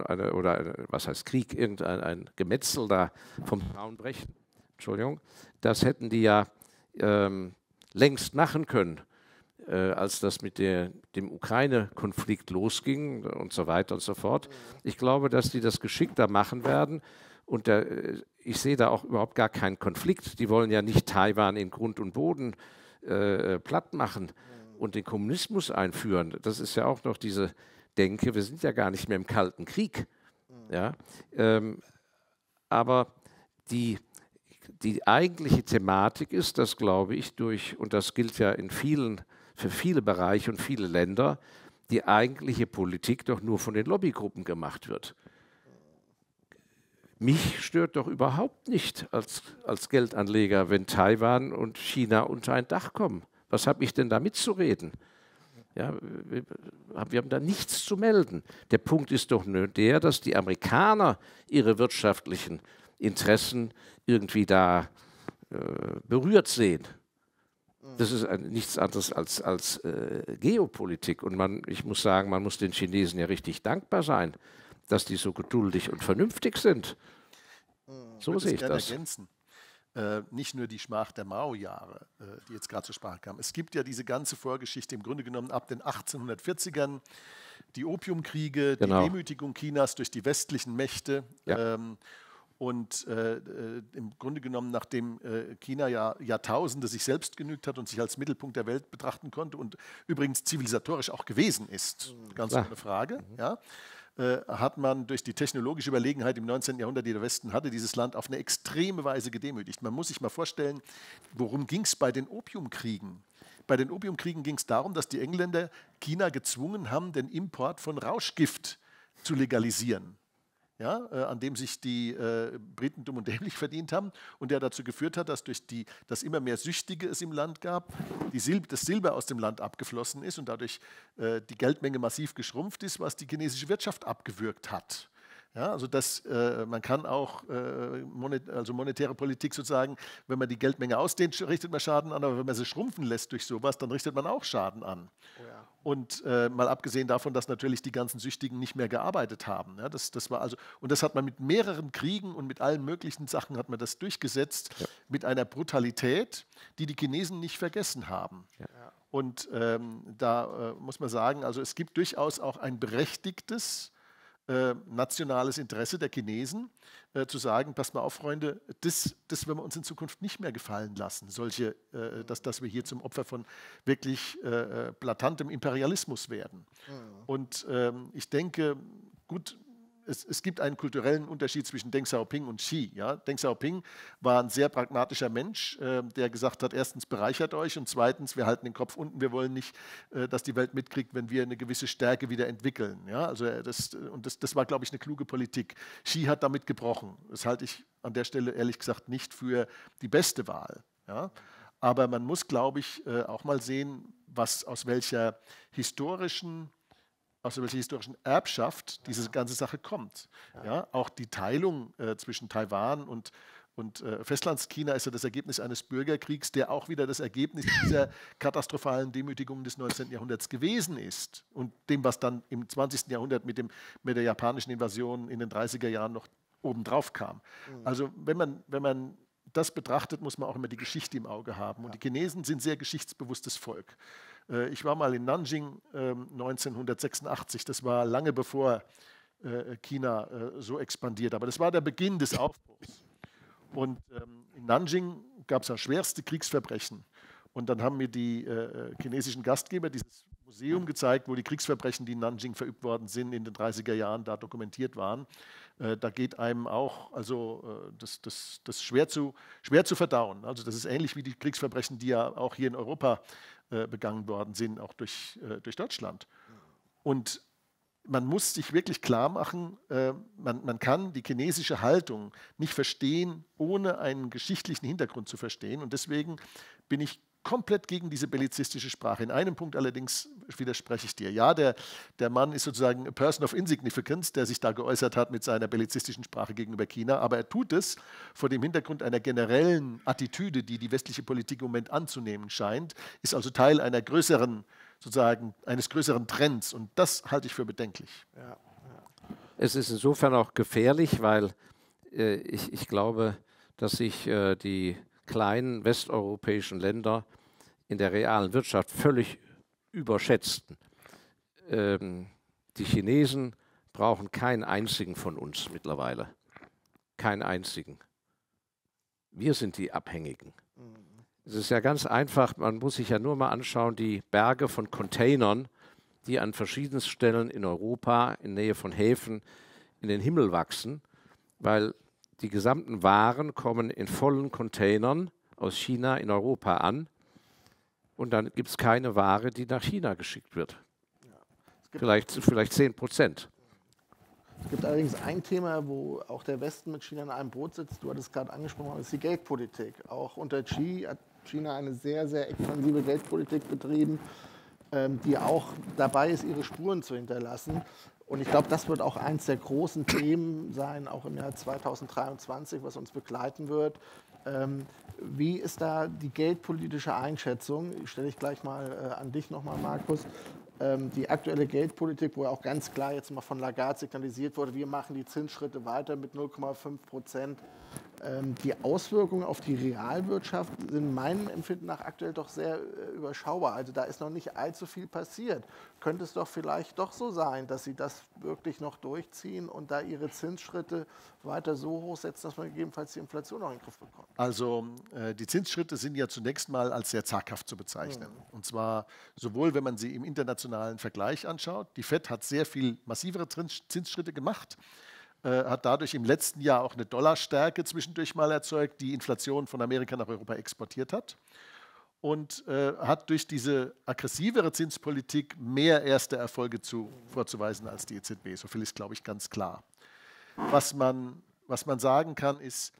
was heißt Krieg, irgendein Gemetzel da vom Zaun brechen. Entschuldigung, das hätten die ja längst machen können, als das mit dem Ukraine-Konflikt losging und so weiter und so fort. Ich glaube, dass die das geschickter machen werden. Und ich sehe da auch überhaupt gar keinen Konflikt. Die wollen ja nicht Taiwan in Grund und Boden platt machen und den Kommunismus einführen. Das ist ja auch noch diese Denke, wir sind ja gar nicht mehr im Kalten Krieg. Ja? Aber die eigentliche Thematik ist, das glaube ich, und das gilt ja für viele Bereiche und viele Länder, die eigentliche Politik doch nur von den Lobbygruppen gemacht wird. Mich stört doch überhaupt nicht als Geldanleger, wenn Taiwan und China unter ein Dach kommen. Was habe ich denn da mitzureden? Ja, wir haben da nichts zu melden. Der Punkt ist doch nur der, dass die Amerikaner ihre wirtschaftlichen Interessen irgendwie da berührt sehen. Das ist nichts anderes als Geopolitik. Und ich muss sagen, man muss den Chinesen ja richtig dankbar sein, dass die so geduldig und vernünftig sind. So sehe ich das. Ergänzen. Nicht nur die Schmach der Mao-Jahre, die jetzt gerade zur Sprache kam. Es gibt ja diese ganze Vorgeschichte im Grunde genommen ab den 1840ern, die Opiumkriege, die Demütigung Chinas durch die westlichen Mächte. Ja. Und im Grunde genommen, nachdem China ja Jahrtausende sich selbst genügt hat und sich als Mittelpunkt der Welt betrachten konnte und übrigens zivilisatorisch auch gewesen ist, ganz ohne Frage, ja, hat man durch die technologische Überlegenheit im 19. Jahrhundert, die der Westen hatte, dieses Land auf eine extreme Weise gedemütigt. Man muss sich mal vorstellen, worum ging es bei den Opiumkriegen? Bei den Opiumkriegen ging es darum, dass die Engländer China gezwungen haben, den Import von Rauschgift zu legalisieren. Ja, an dem sich die Briten dumm und dämlich verdient haben und der dazu geführt hat, dass dass immer mehr Süchtige es im Land gab, das Silber aus dem Land abgeflossen ist und dadurch die Geldmenge massiv geschrumpft ist, was die chinesische Wirtschaft abgewürgt hat. Ja, also man kann auch monetäre Politik sozusagen, wenn man die Geldmenge ausdehnt, richtet man Schaden an, aber wenn man sie schrumpfen lässt durch sowas, dann richtet man auch Schaden an. Oh ja. Und mal abgesehen davon, dass natürlich die ganzen Süchtigen nicht mehr gearbeitet haben. Ja, das war also, und das hat man mit mehreren Kriegen und mit allen möglichen Sachen hat man das durchgesetzt, ja, mit einer Brutalität, die die Chinesen nicht vergessen haben. Ja. Und da muss man sagen, also es gibt durchaus auch ein berechtigtes nationales Interesse der Chinesen, zu sagen, passt mal auf, Freunde, das werden wir uns in Zukunft nicht mehr gefallen lassen, dass wir hier zum Opfer von wirklich platantem Imperialismus werden. Und ich denke, gut, es gibt einen kulturellen Unterschied zwischen Deng Xiaoping und Xi. Ja? Deng Xiaoping war ein sehr pragmatischer Mensch, der gesagt hat, erstens bereichert euch und zweitens, wir halten den Kopf unten, wir wollen nicht, dass die Welt mitkriegt, wenn wir eine gewisse Stärke wieder entwickeln. Ja? Also das war, glaube ich, eine kluge Politik. Xi hat damit gebrochen. Das halte ich an der Stelle ehrlich gesagt nicht für die beste Wahl. Ja? Aber man muss, glaube ich, auch mal sehen, aus welcher historischen Erbschaft diese ganze Sache kommt. Ja, auch die Teilung zwischen Taiwan und Festlandschina ist ja das Ergebnis eines Bürgerkriegs, der auch wieder das Ergebnis dieser katastrophalen Demütigung des 19. Jahrhunderts gewesen ist und dem, was dann im 20. Jahrhundert mit der japanischen Invasion in den 30er Jahren noch obendrauf kam. Also wenn man das betrachtet, muss man auch immer die Geschichte im Auge haben. Und die Chinesen sind ein sehr geschichtsbewusstes Volk. Ich war mal in Nanjing 1986, das war lange bevor China so expandiert, aber das war der Beginn des Aufbruchs. Und in Nanjing gab es ja schwerste Kriegsverbrechen. Und dann haben mir die chinesischen Gastgeber dieses Museum gezeigt, wo die Kriegsverbrechen, die in Nanjing verübt worden sind, in den 30er Jahren da dokumentiert waren. Da geht einem auch, also das schwer zu verdauen. Also das ist ähnlich wie die Kriegsverbrechen, die ja auch hier in Europa begangen worden sind, auch durch Deutschland. Und man muss sich wirklich klar machen, man kann die chinesische Haltung nicht verstehen, ohne einen geschichtlichen Hintergrund zu verstehen. Und deswegen bin ich komplett gegen diese bellizistische Sprache. In einem Punkt allerdings widerspreche ich dir. Ja, der Mann ist sozusagen a person of insignificance, der sich da geäußert hat mit seiner bellizistischen Sprache gegenüber China, aber er tut es vor dem Hintergrund einer generellen Attitüde, die die westliche Politik im Moment anzunehmen scheint, ist also Teil einer größeren, sozusagen eines größeren Trends, und das halte ich für bedenklich. Ja. Es ist insofern auch gefährlich, weil ich glaube, dass sich die kleinen westeuropäischen Länder in der realen Wirtschaft völlig überschätzten. Die Chinesen brauchen keinen einzigen von uns mittlerweile. Keinen einzigen. Wir sind die Abhängigen. Es ist ja ganz einfach, man muss sich ja nur mal anschauen, die Berge von Containern, die an verschiedenen Stellen in Europa, in Nähe von Häfen, in den Himmel wachsen, weil die gesamten Waren kommen in vollen Containern aus China in Europa an und dann gibt es keine Ware, die nach China geschickt wird. Ja. Vielleicht 10%. Es gibt allerdings ein Thema, wo auch der Westen mit China in einem Boot sitzt. Du hattest es gerade angesprochen, das ist die Geldpolitik. Auch unter Xi hat China eine sehr, sehr expansive Geldpolitik betrieben, die auch dabei ist, ihre Spuren zu hinterlassen. Und ich glaube, das wird auch eins der großen Themen sein, auch im Jahr 2023, was uns begleiten wird. Wie ist da die geldpolitische Einschätzung? Die stelle ich gleich mal an dich nochmal, Markus. Die aktuelle Geldpolitik, wo ja auch ganz klar jetzt mal von Lagarde signalisiert wurde, wir machen die Zinsschritte weiter mit 0,5%. Die Auswirkungen auf die Realwirtschaft sind meinem Empfinden nach aktuell doch sehr überschaubar. Also da ist noch nicht allzu viel passiert. Könnte es doch vielleicht doch so sein, dass Sie das wirklich noch durchziehen und da Ihre Zinsschritte weiter so hoch setzen, dass man gegebenenfalls die Inflation noch in den Griff bekommt? Also die Zinsschritte sind ja zunächst mal als sehr zaghaft zu bezeichnen. Und zwar sowohl, wenn man sie im internationalen Vergleich anschaut. Die FED hat sehr viel massivere Zinsschritte gemacht, hat dadurch im letzten Jahr auch eine Dollarstärke zwischendurch mal erzeugt, die Inflation von Amerika nach Europa exportiert hat, und hat durch diese aggressivere Zinspolitik mehr erste Erfolge vorzuweisen als die EZB. So viel ist, glaube ich, ganz klar. Was man sagen kann, ist,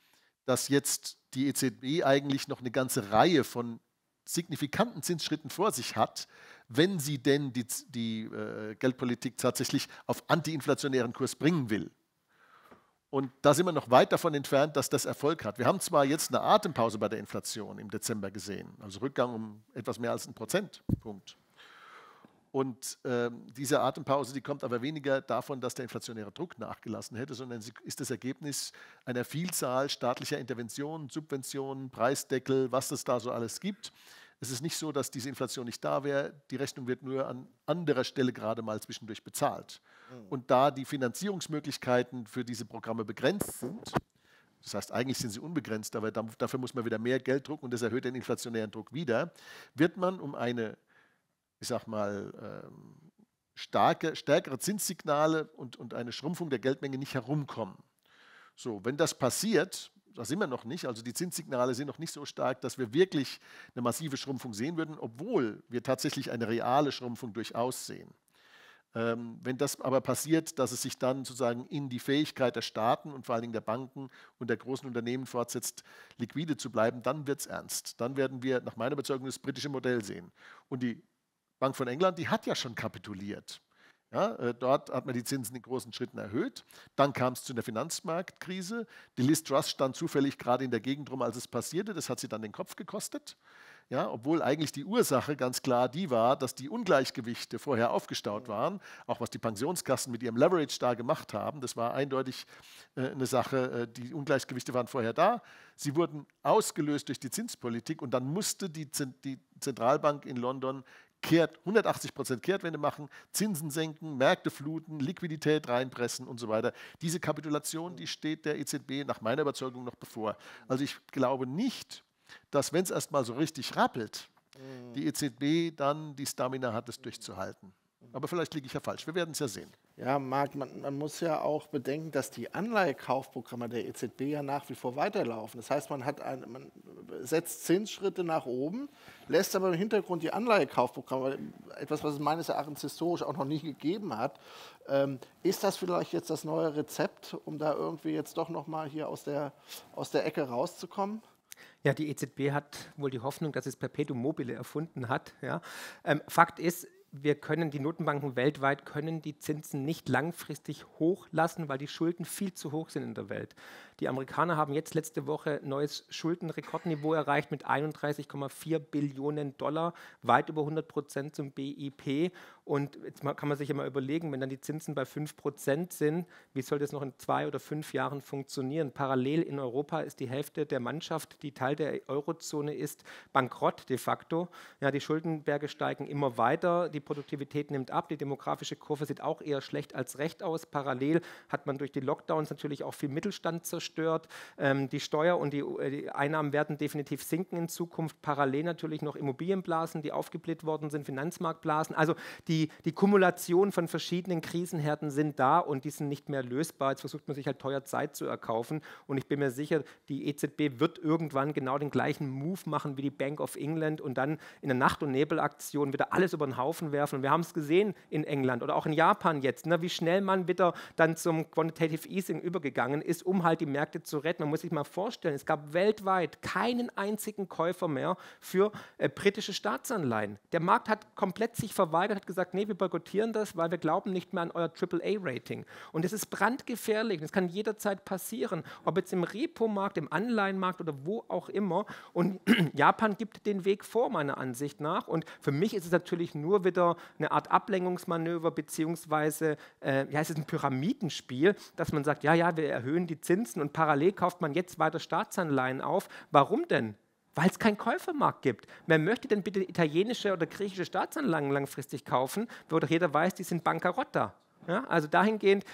dass jetzt die EZB eigentlich noch eine ganze Reihe von signifikanten Zinsschritten vor sich hat, wenn sie denn die Geldpolitik tatsächlich auf antiinflationären Kurs bringen will. Und da sind wir noch weit davon entfernt, dass das Erfolg hat. Wir haben zwar jetzt eine Atempause bei der Inflation im Dezember gesehen, also Rückgang um etwas mehr als 1 Prozentpunkt. Und diese Atempause, die kommt aber weniger davon, dass der inflationäre Druck nachgelassen hätte, sondern sie ist das Ergebnis einer Vielzahl staatlicher Interventionen, Subventionen, Preisdeckel, was es da so alles gibt. Es ist nicht so, dass diese Inflation nicht da wäre. Die Rechnung wird nur an anderer Stelle gerade mal zwischendurch bezahlt. Und da die Finanzierungsmöglichkeiten für diese Programme begrenzt sind, das heißt, eigentlich sind sie unbegrenzt, aber dafür muss man wieder mehr Geld drucken und das erhöht den inflationären Druck wieder, wird man um eine, ich sag mal, stärkere Zinssignale und eine Schrumpfung der Geldmenge nicht herumkommen. So, wenn das passiert, da sind wir noch nicht, also die Zinssignale sind noch nicht so stark, dass wir wirklich eine massive Schrumpfung sehen würden, obwohl wir tatsächlich eine reale Schrumpfung durchaus sehen. Wenn das aber passiert, dass es sich dann sozusagen in die Fähigkeit der Staaten und vor allen Dingen der Banken und der großen Unternehmen fortsetzt, liquide zu bleiben, dann wird es ernst. Dann werden wir nach meiner Überzeugung das britische Modell sehen. Und die Bank von England, die hat ja schon kapituliert. Ja, dort hat man die Zinsen in großen Schritten erhöht. Dann kam es zu einer Finanzmarktkrise. Die Liz Truss stand zufällig gerade in der Gegend rum, als es passierte. Das hat sie dann den Kopf gekostet. Ja, obwohl eigentlich die Ursache ganz klar die war, dass die Ungleichgewichte vorher aufgestaut waren, auch was die Pensionskassen mit ihrem Leverage da gemacht haben. Das war eindeutig eine Sache, die Ungleichgewichte waren vorher da. Sie wurden ausgelöst durch die Zinspolitik und dann musste die Zentralbank in London 180% Kehrtwende machen, Zinsen senken, Märkte fluten, Liquidität reinpressen und so weiter. Diese Kapitulation, die steht der EZB nach meiner Überzeugung noch bevor. Also ich glaube nicht, dass, wenn es erstmal so richtig rappelt, die EZB dann die Stamina hat, es durchzuhalten. Aber vielleicht liege ich ja falsch. Wir werden es ja sehen. Ja, Marc, man muss ja auch bedenken, dass die Anleihekaufprogramme der EZB ja nach wie vor weiterlaufen. Das heißt, man setzt Zinsschritte nach oben, lässt aber im Hintergrund die Anleihekaufprogramme, etwas, was es meines Erachtens historisch auch noch nie gegeben hat. Ist das vielleicht jetzt das neue Rezept, um da irgendwie jetzt doch nochmal hier aus der Ecke rauszukommen? Ja, die EZB hat wohl die Hoffnung, dass es Perpetuum mobile erfunden hat. Ja. Fakt ist, die Notenbanken weltweit können die Zinsen nicht langfristig hochlassen, weil die Schulden viel zu hoch sind in der Welt. Die Amerikaner haben jetzt letzte Woche neues Schuldenrekordniveau erreicht mit 31,4 Billionen $, weit über 100% zum BIP. Und jetzt kann man sich ja mal überlegen, wenn dann die Zinsen bei 5% sind, wie soll das noch in 2 oder 5 Jahren funktionieren? Parallel in Europa ist die Hälfte der Mannschaft, die Teil der Eurozone ist, bankrott de facto. Ja, die Schuldenberge steigen immer weiter, die Produktivität nimmt ab, die demografische Kurve sieht auch eher schlecht als recht aus. Parallel hat man durch die Lockdowns natürlich auch viel Mittelstand zerstört. Die Steuer und die Einnahmen werden definitiv sinken in Zukunft. Parallel natürlich noch Immobilienblasen, die aufgebläht worden sind, Finanzmarktblasen. Also die Kumulation von verschiedenen Krisenherden sind da und die sind nicht mehr lösbar. Jetzt versucht man sich halt teuer Zeit zu erkaufen. Und ich bin mir sicher, die EZB wird irgendwann genau den gleichen Move machen wie die Bank of England und dann in der Nacht- und Nebelaktion wieder alles über den Haufen werfen. Und wir haben es gesehen in England oder auch in Japan jetzt, ne, wie schnell man wieder dann zum Quantitative Easing übergegangen ist, um halt die Märkte zu retten. Man muss sich mal vorstellen, es gab weltweit keinen einzigen Käufer mehr für britische Staatsanleihen. Der Markt hat komplett sich verweigert, hat gesagt, nee, wir boykottieren das, weil wir glauben nicht mehr an euer AAA-Rating. Und das ist brandgefährlich, das kann jederzeit passieren, ob jetzt im Repo-Markt, im Anleihenmarkt oder wo auch immer. Und Japan gibt den Weg vor, meiner Ansicht nach. Und für mich ist es natürlich nur wieder eine Art Ablenkungsmanöver, beziehungsweise es ist ein Pyramidenspiel, dass man sagt, ja, wir erhöhen die Zinsen und parallel kauft man jetzt weiter Staatsanleihen auf. Warum denn? Weil es keinen Käufermarkt gibt. Wer möchte denn bitte italienische oder griechische Staatsanleihen langfristig kaufen, wo doch jeder weiß, die sind bankerott da. Ja, also dahingehend,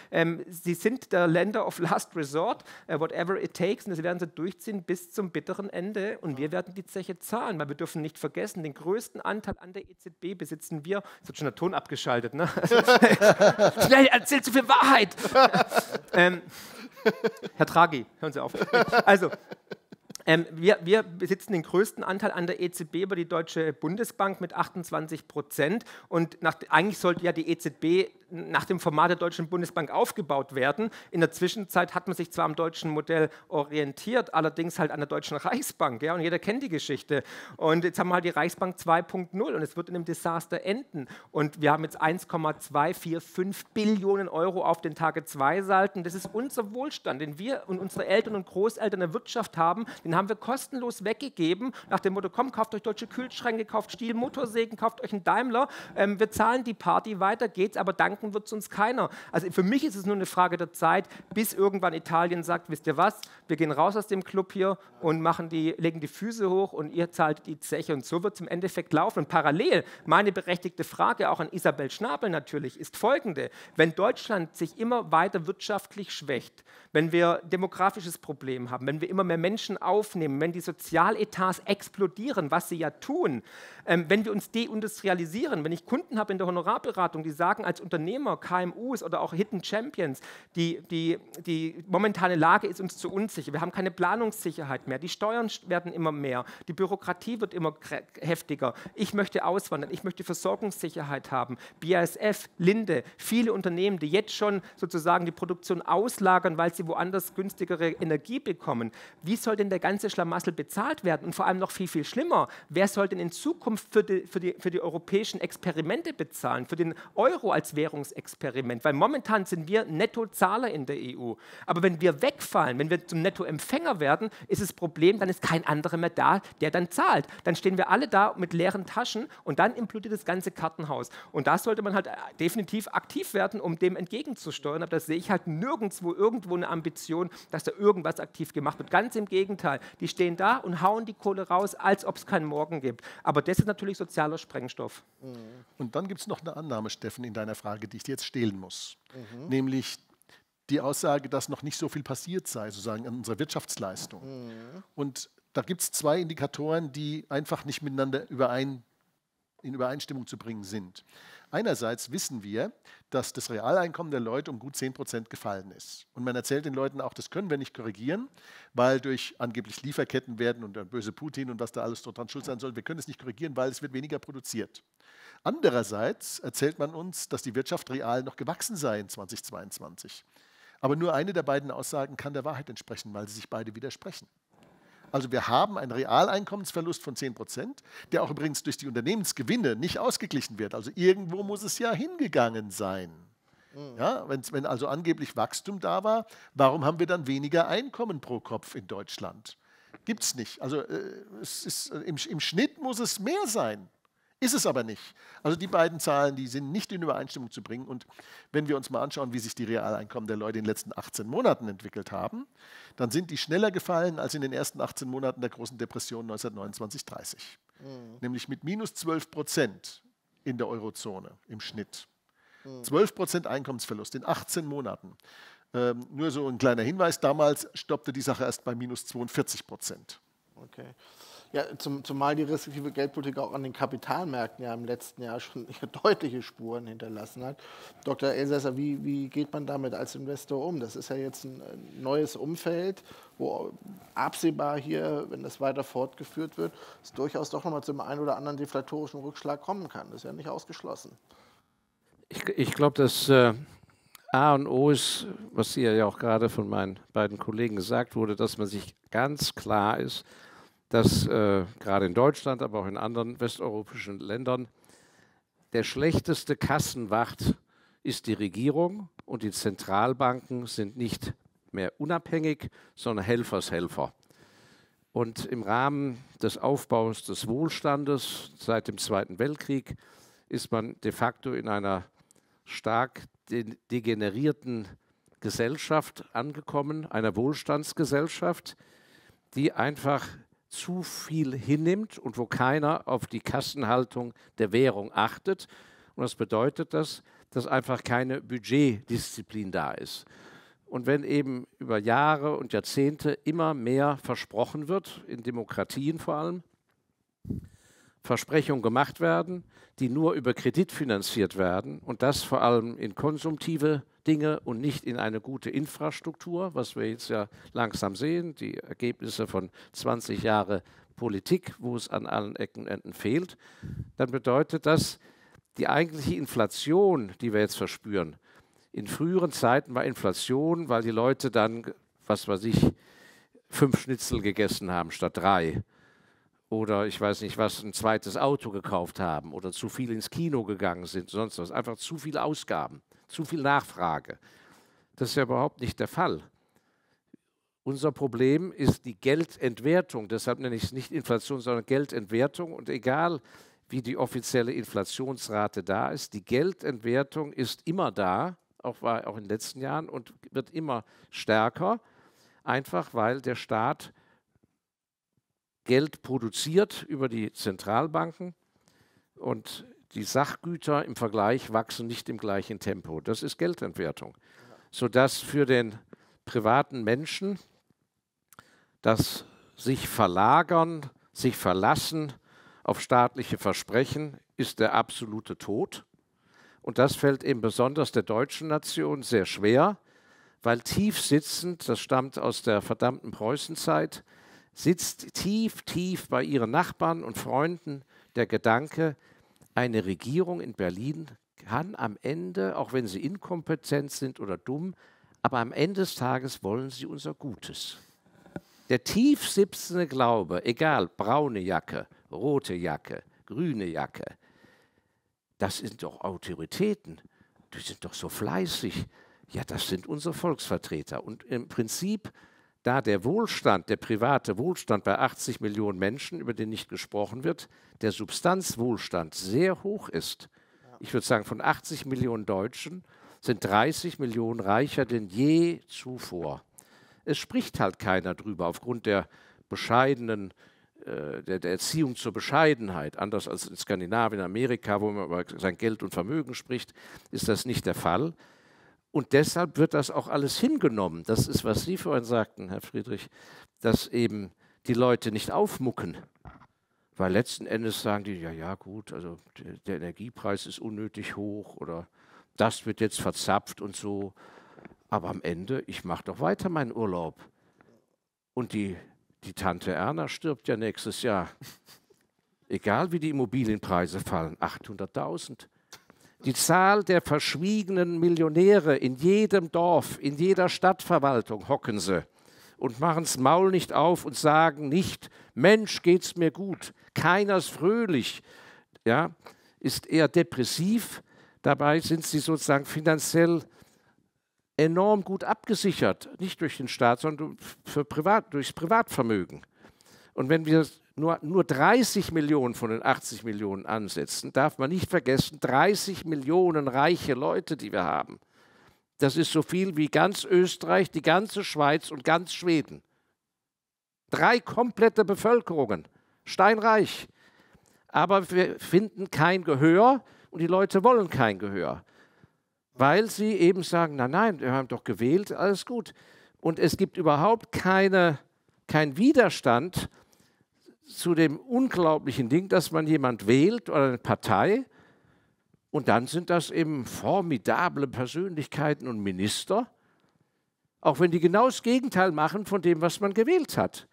sie sind der Lender of Last Resort, whatever it takes, und das werden sie durchziehen bis zum bitteren Ende und wir werden die Zeche zahlen, weil wir dürfen nicht vergessen, den größten Anteil an der EZB besitzen wir, jetzt wird schon der Ton abgeschaltet, ne? Schnell, erzählt zu viel Wahrheit! Herr Draghi, hören Sie auf. Also, wir besitzen den größten Anteil an der EZB über die Deutsche Bundesbank mit 28%. Und eigentlich sollte ja die EZB nach dem Format der Deutschen Bundesbank aufgebaut werden. In der Zwischenzeit hat man sich zwar am deutschen Modell orientiert, allerdings halt an der Deutschen Reichsbank. Ja, und jeder kennt die Geschichte. Und jetzt haben wir halt die Reichsbank 2.0 und es wird in einem Desaster enden. Und wir haben jetzt 1,245 Billionen Euro auf den Tage-2-Salden. Das ist unser Wohlstand, den wir und unsere Eltern und Großeltern in der Wirtschaft haben. Den haben wir kostenlos weggegeben, nach dem Motto, komm, kauft euch deutsche Kühlschränke, kauft Stihl, Motorsägen, kauft euch einen Daimler, wir zahlen die Party, weiter geht's, aber danken wird es uns keiner. Also für mich ist es nur eine Frage der Zeit, bis irgendwann Italien sagt, wisst ihr was, wir gehen raus aus dem Club hier und legen die Füße hoch und ihr zahlt die Zeche und so wird es im Endeffekt laufen. Und parallel, meine berechtigte Frage auch an Isabel Schnabel natürlich, ist folgende: Wenn Deutschland sich immer weiter wirtschaftlich schwächt, wenn wir ein demografisches Problem haben, wenn wir immer mehr Menschen aufnehmen, wenn die Sozialetats explodieren, was sie ja tun, wenn wir uns deindustrialisieren, wenn ich Kunden habe in der Honorarberatung, die sagen als Unternehmer, KMUs oder auch Hidden Champions, die momentane Lage ist uns zu unsicher, wir haben keine Planungssicherheit mehr, die Steuern werden immer mehr, die Bürokratie wird immer heftiger, ich möchte auswandern, ich möchte Versorgungssicherheit haben, BASF, Linde, viele Unternehmen, die jetzt schon sozusagen die Produktion auslagern, weil sie woanders günstigere Energie bekommen. Wie soll denn der ganze Schlamassel bezahlt werden? Und vor allem noch viel, viel schlimmer, wer soll denn in Zukunft für die europäischen Experimente bezahlen, für den Euro als Währungsexperiment? Weil momentan sind wir Nettozahler in der EU. Aber wenn wir wegfallen, wenn wir zum Nettoempfänger werden, ist das Problem, dann ist kein anderer mehr da, der dann zahlt. Dann stehen wir alle da mit leeren Taschen und dann implodiert das ganze Kartenhaus. Und da sollte man halt definitiv aktiv werden, um dem entgegenzusteuern. Aber das sehe ich halt nirgendwo irgendwo eine Ambition, dass da irgendwas aktiv gemacht wird. Ganz im Gegenteil. Die stehen da und hauen die Kohle raus, als ob es keinen Morgen gibt. Aber das ist natürlich sozialer Sprengstoff. Und dann gibt es noch eine Annahme, Steffen, in deiner Frage, die ich dir jetzt stehlen muss. Nämlich die Aussage, dass noch nicht so viel passiert sei, sozusagen an unserer Wirtschaftsleistung. Und da gibt es zwei Indikatoren, die einfach nicht miteinander in Übereinstimmung zu bringen sind. Einerseits wissen wir, dass das Realeinkommen der Leute um gut 10% gefallen ist. Und man erzählt den Leuten auch, das können wir nicht korrigieren, weil durch angeblich Lieferketten werden und der böse Putin und was da alles dran schuld sein soll, wir können es nicht korrigieren, weil es wird weniger produziert. Andererseits erzählt man uns, dass die Wirtschaft real noch gewachsen sei in 2022. Aber nur eine der beiden Aussagen kann der Wahrheit entsprechen, weil sie sich beide widersprechen. Also wir haben einen Realeinkommensverlust von 10%, der auch übrigens durch die Unternehmensgewinne nicht ausgeglichen wird. Also irgendwo muss es ja hingegangen sein. Ja, wenn also angeblich Wachstum da war, warum haben wir dann weniger Einkommen pro Kopf in Deutschland? Gibt es nicht. Also im Schnitt muss es mehr sein. Ist es aber nicht. Also die beiden Zahlen, die sind nicht in Übereinstimmung zu bringen. Und wenn wir uns mal anschauen, wie sich die Realeinkommen der Leute in den letzten 18 Monaten entwickelt haben, dann sind die schneller gefallen als in den ersten 18 Monaten der großen Depression 1929/30. Nämlich mit minus 12% in der Eurozone im Schnitt. 12% Einkommensverlust in 18 Monaten. Nur so ein kleiner Hinweis, damals stoppte die Sache erst bei minus 42%. Okay. Ja, zumal die restriktive Geldpolitik auch an den Kapitalmärkten ja im letzten Jahr schon deutliche Spuren hinterlassen hat. Dr. Elsässer, wie geht man damit als Investor um? Das ist ja jetzt ein neues Umfeld, wo absehbar hier, wenn das weiter fortgeführt wird, es durchaus doch nochmal zum einen oder anderen deflatorischen Rückschlag kommen kann. Das ist ja nicht ausgeschlossen. Ich glaube, das A und O ist, was hier ja auch gerade von meinen beiden Kollegen gesagt wurde, dass man sich ganz klar ist, dass gerade in Deutschland, aber auch in anderen westeuropäischen Ländern der schlechteste Kassenwart ist die Regierung und die Zentralbanken sind nicht mehr unabhängig, sondern Helfershelfer. Und im Rahmen des Aufbaus des Wohlstandes seit dem Zweiten Weltkrieg ist man de facto in einer stark degenerierten Gesellschaft angekommen, einer Wohlstandsgesellschaft, die einfach zu viel hinnimmt und wo keiner auf die Kassenhaltung der Währung achtet. Und das bedeutet, dass einfach keine Budgetdisziplin da ist. Und wenn eben über Jahre und Jahrzehnte immer mehr versprochen wird, in Demokratien vor allem, Versprechungen gemacht werden, die nur über Kredit finanziert werden und das vor allem in konsumtive Dinge und nicht in eine gute Infrastruktur, was wir jetzt ja langsam sehen, die Ergebnisse von 20 Jahren Politik, wo es an allen Ecken und Enden fehlt, dann bedeutet das, die eigentliche Inflation, die wir jetzt verspüren, in früheren Zeiten war Inflation, weil die Leute dann, was weiß ich, 5 Schnitzel gegessen haben statt 3. Oder ich weiß nicht was, ein zweites Auto gekauft haben oder zu viel ins Kino gegangen sind, sonst was. Einfach zu viele Ausgaben, zu viel Nachfrage. Das ist ja überhaupt nicht der Fall. Unser Problem ist die Geldentwertung, deshalb nenne ich es nicht Inflation, sondern Geldentwertung. Und egal, wie die offizielle Inflationsrate da ist, die Geldentwertung ist immer da, war auch in den letzten Jahren und wird immer stärker, einfach weil der Staat Geld produziert über die Zentralbanken und die Sachgüter im Vergleich wachsen nicht im gleichen Tempo. Das ist Geldentwertung, sodass für den privaten Menschen das sich verlagern, sich verlassen auf staatliche Versprechen ist der absolute Tod. Und das fällt eben besonders der deutschen Nation sehr schwer, weil tief sitzend, das stammt aus der verdammten Preußenzeit, sitzt tief, tief bei ihren Nachbarn und Freunden der Gedanke, eine Regierung in Berlin kann am Ende, auch wenn sie inkompetent sind oder dumm, aber am Ende des Tages wollen sie unser Gutes. Der tief sitzende Glaube, egal, braune Jacke, rote Jacke, grüne Jacke, das sind doch Autoritäten, die sind doch so fleißig. Ja, das sind unsere Volksvertreter. Und im Prinzip, da der Wohlstand, der private Wohlstand bei 80 Millionen Menschen, über den nicht gesprochen wird, der Substanzwohlstand sehr hoch ist. Ich würde sagen, von 80 Millionen Deutschen sind 30 Millionen reicher denn je zuvor. Es spricht halt keiner drüber aufgrund der bescheidenen, der Erziehung zur Bescheidenheit. Anders als in Skandinavien, Amerika, wo man über sein Geld und Vermögen spricht, ist das nicht der Fall. Und deshalb wird das auch alles hingenommen. Das ist, was Sie vorhin sagten, Herr Friedrich, dass eben die Leute nicht aufmucken. Weil letzten Endes sagen die, ja gut, also der Energiepreis ist unnötig hoch oder das wird jetzt verzapft und so. Aber am Ende, ich mache doch weiter meinen Urlaub. Und die Tante Erna stirbt ja nächstes Jahr. Egal wie die Immobilienpreise fallen, 800.000. Die Zahl der verschwiegenen Millionäre in jedem Dorf, in jeder Stadtverwaltung hocken sie und machen das Maul nicht auf und sagen nicht, Mensch, geht's mir gut, keiner ist fröhlich, ja, ist eher depressiv. Dabei sind sie sozusagen finanziell enorm gut abgesichert, nicht durch den Staat, sondern durchs Privatvermögen. Und wenn wir nur 30 Millionen von den 80 Millionen ansetzen, darf man nicht vergessen, 30 Millionen reiche Leute, die wir haben. Das ist so viel wie ganz Österreich, die ganze Schweiz und ganz Schweden. 3 komplette Bevölkerungen, steinreich. Aber wir finden kein Gehör und die Leute wollen kein Gehör, weil sie eben sagen, nein, wir haben doch gewählt, alles gut. Und es gibt überhaupt keinen Widerstand zu dem unglaublichen Ding, dass man jemand wählt oder eine Partei und dann sind das eben formidable Persönlichkeiten und Minister, auch wenn die genau das Gegenteil machen von dem, was man gewählt hat.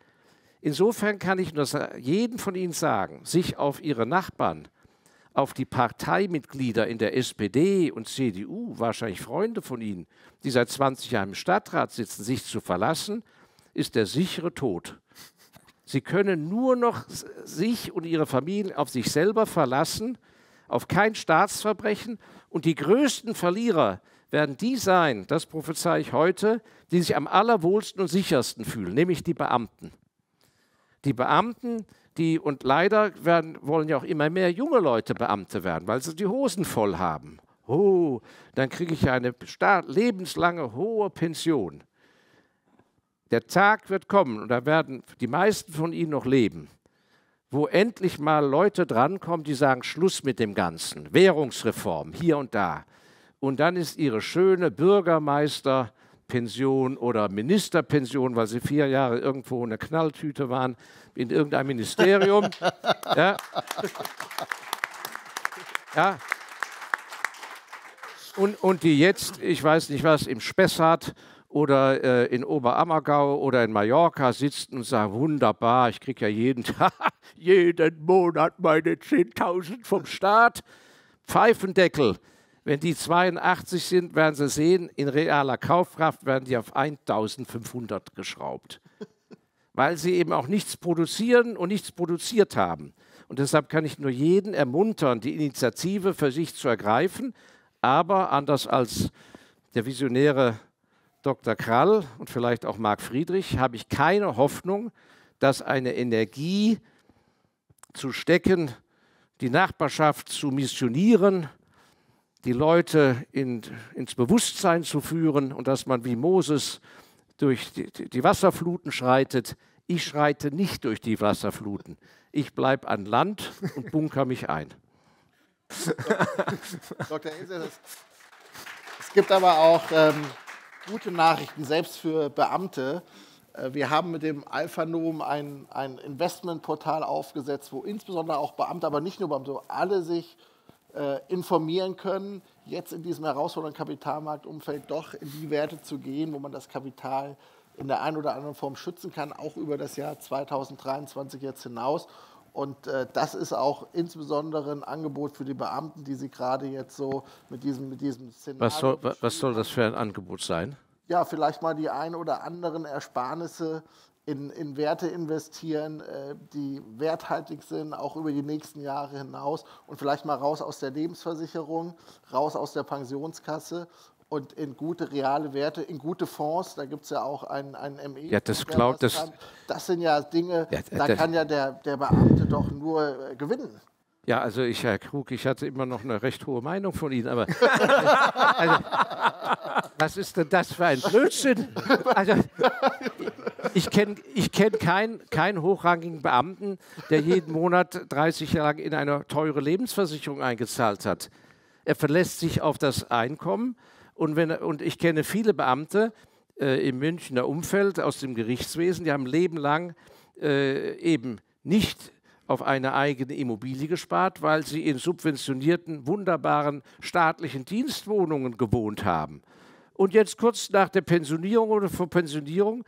Insofern kann ich nur jedem von Ihnen sagen, sich auf Ihre Nachbarn, auf die Parteimitglieder in der SPD und CDU, wahrscheinlich Freunde von Ihnen, die seit 20 Jahren im Stadtrat sitzen, sich zu verlassen, ist der sichere Tod. Sie können nur noch sich und ihre Familie auf sich selber verlassen, auf kein Staatsverbrechen. Und die größten Verlierer werden die sein, das prophezei ich heute, die sich am allerwohlsten und sichersten fühlen, nämlich die Beamten. Die Beamten, und leider wollen ja auch immer mehr junge Leute Beamte werden, weil sie die Hosen voll haben. Oh, dann kriege ich ja eine lebenslange hohe Pension. Der Tag wird kommen, und da werden die meisten von Ihnen noch leben, wo endlich mal Leute drankommen, die sagen, Schluss mit dem Ganzen, Währungsreform, hier und da. Und dann ist Ihre schöne Bürgermeisterpension oder Ministerpension, weil Sie 4 Jahre irgendwo in der Knalltüte waren, in irgendeinem Ministerium. Ja. Ja. Und die jetzt, ich weiß nicht was, im Spessart oder in Oberammergau oder in Mallorca sitzen und sagen, wunderbar, ich kriege ja jeden Tag, jeden Monat meine 10.000 vom Staat. Pfeifendeckel. Wenn die 82 sind, werden Sie sehen, in realer Kaufkraft werden die auf 1.500 geschraubt. Weil sie eben auch nichts produzieren und nichts produziert haben. Und deshalb kann ich nur jeden ermuntern, die Initiative für sich zu ergreifen. Aber anders als der visionäre Dr. Krall und vielleicht auch Marc Friedrich habe ich keine Hoffnung, dass eine Energie zu stecken, die Nachbarschaft zu missionieren, die Leute ins Bewusstsein zu führen und dass man wie Moses durch die Wasserfluten schreitet. Ich schreite nicht durch die Wasserfluten. Ich bleibe an Land und bunkere mich ein. Dr. Ilse, es gibt aber auch gute Nachrichten, selbst für Beamte. Wir haben mit dem Alphanom ein Investmentportal aufgesetzt, wo insbesondere auch Beamte, aber nicht nur Beamte, alle sich informieren können, jetzt in diesem herausfordernden Kapitalmarktumfeld doch in die Werte zu gehen, wo man das Kapital in der einen oder anderen Form schützen kann, auch über das Jahr 2023 jetzt hinaus. Und das ist auch insbesondere ein Angebot für die Beamten, die Sie gerade jetzt so mit diesem Szenario... Was soll das für ein Angebot sein? Ja, vielleicht mal die ein oder anderen Ersparnisse in Werte investieren, die werthaltig sind, auch über die nächsten Jahre hinaus und vielleicht mal raus aus der Lebensversicherung, raus aus der Pensionskasse und in gute reale Werte, in gute Fonds. Da gibt es ja auch einen ME. Ja, das sind ja Dinge, da kann ja der Beamte doch nur gewinnen. Ja, also Herr Krug, ich hatte immer noch eine recht hohe Meinung von Ihnen, aber also, was ist denn das für ein Blödsinn? Also, ich kenn keinen hochrangigen Beamten, der jeden Monat 30 Jahre lang in eine teure Lebensversicherung eingezahlt hat. Er verlässt sich auf das Einkommen und ich kenne viele Beamte im Münchner Umfeld aus dem Gerichtswesen, die haben ein Leben lang eben nicht auf eine eigene Immobilie gespart, weil sie in subventionierten, wunderbaren staatlichen Dienstwohnungen gewohnt haben. Und jetzt kurz nach der Pensionierung oder vor Pensionierung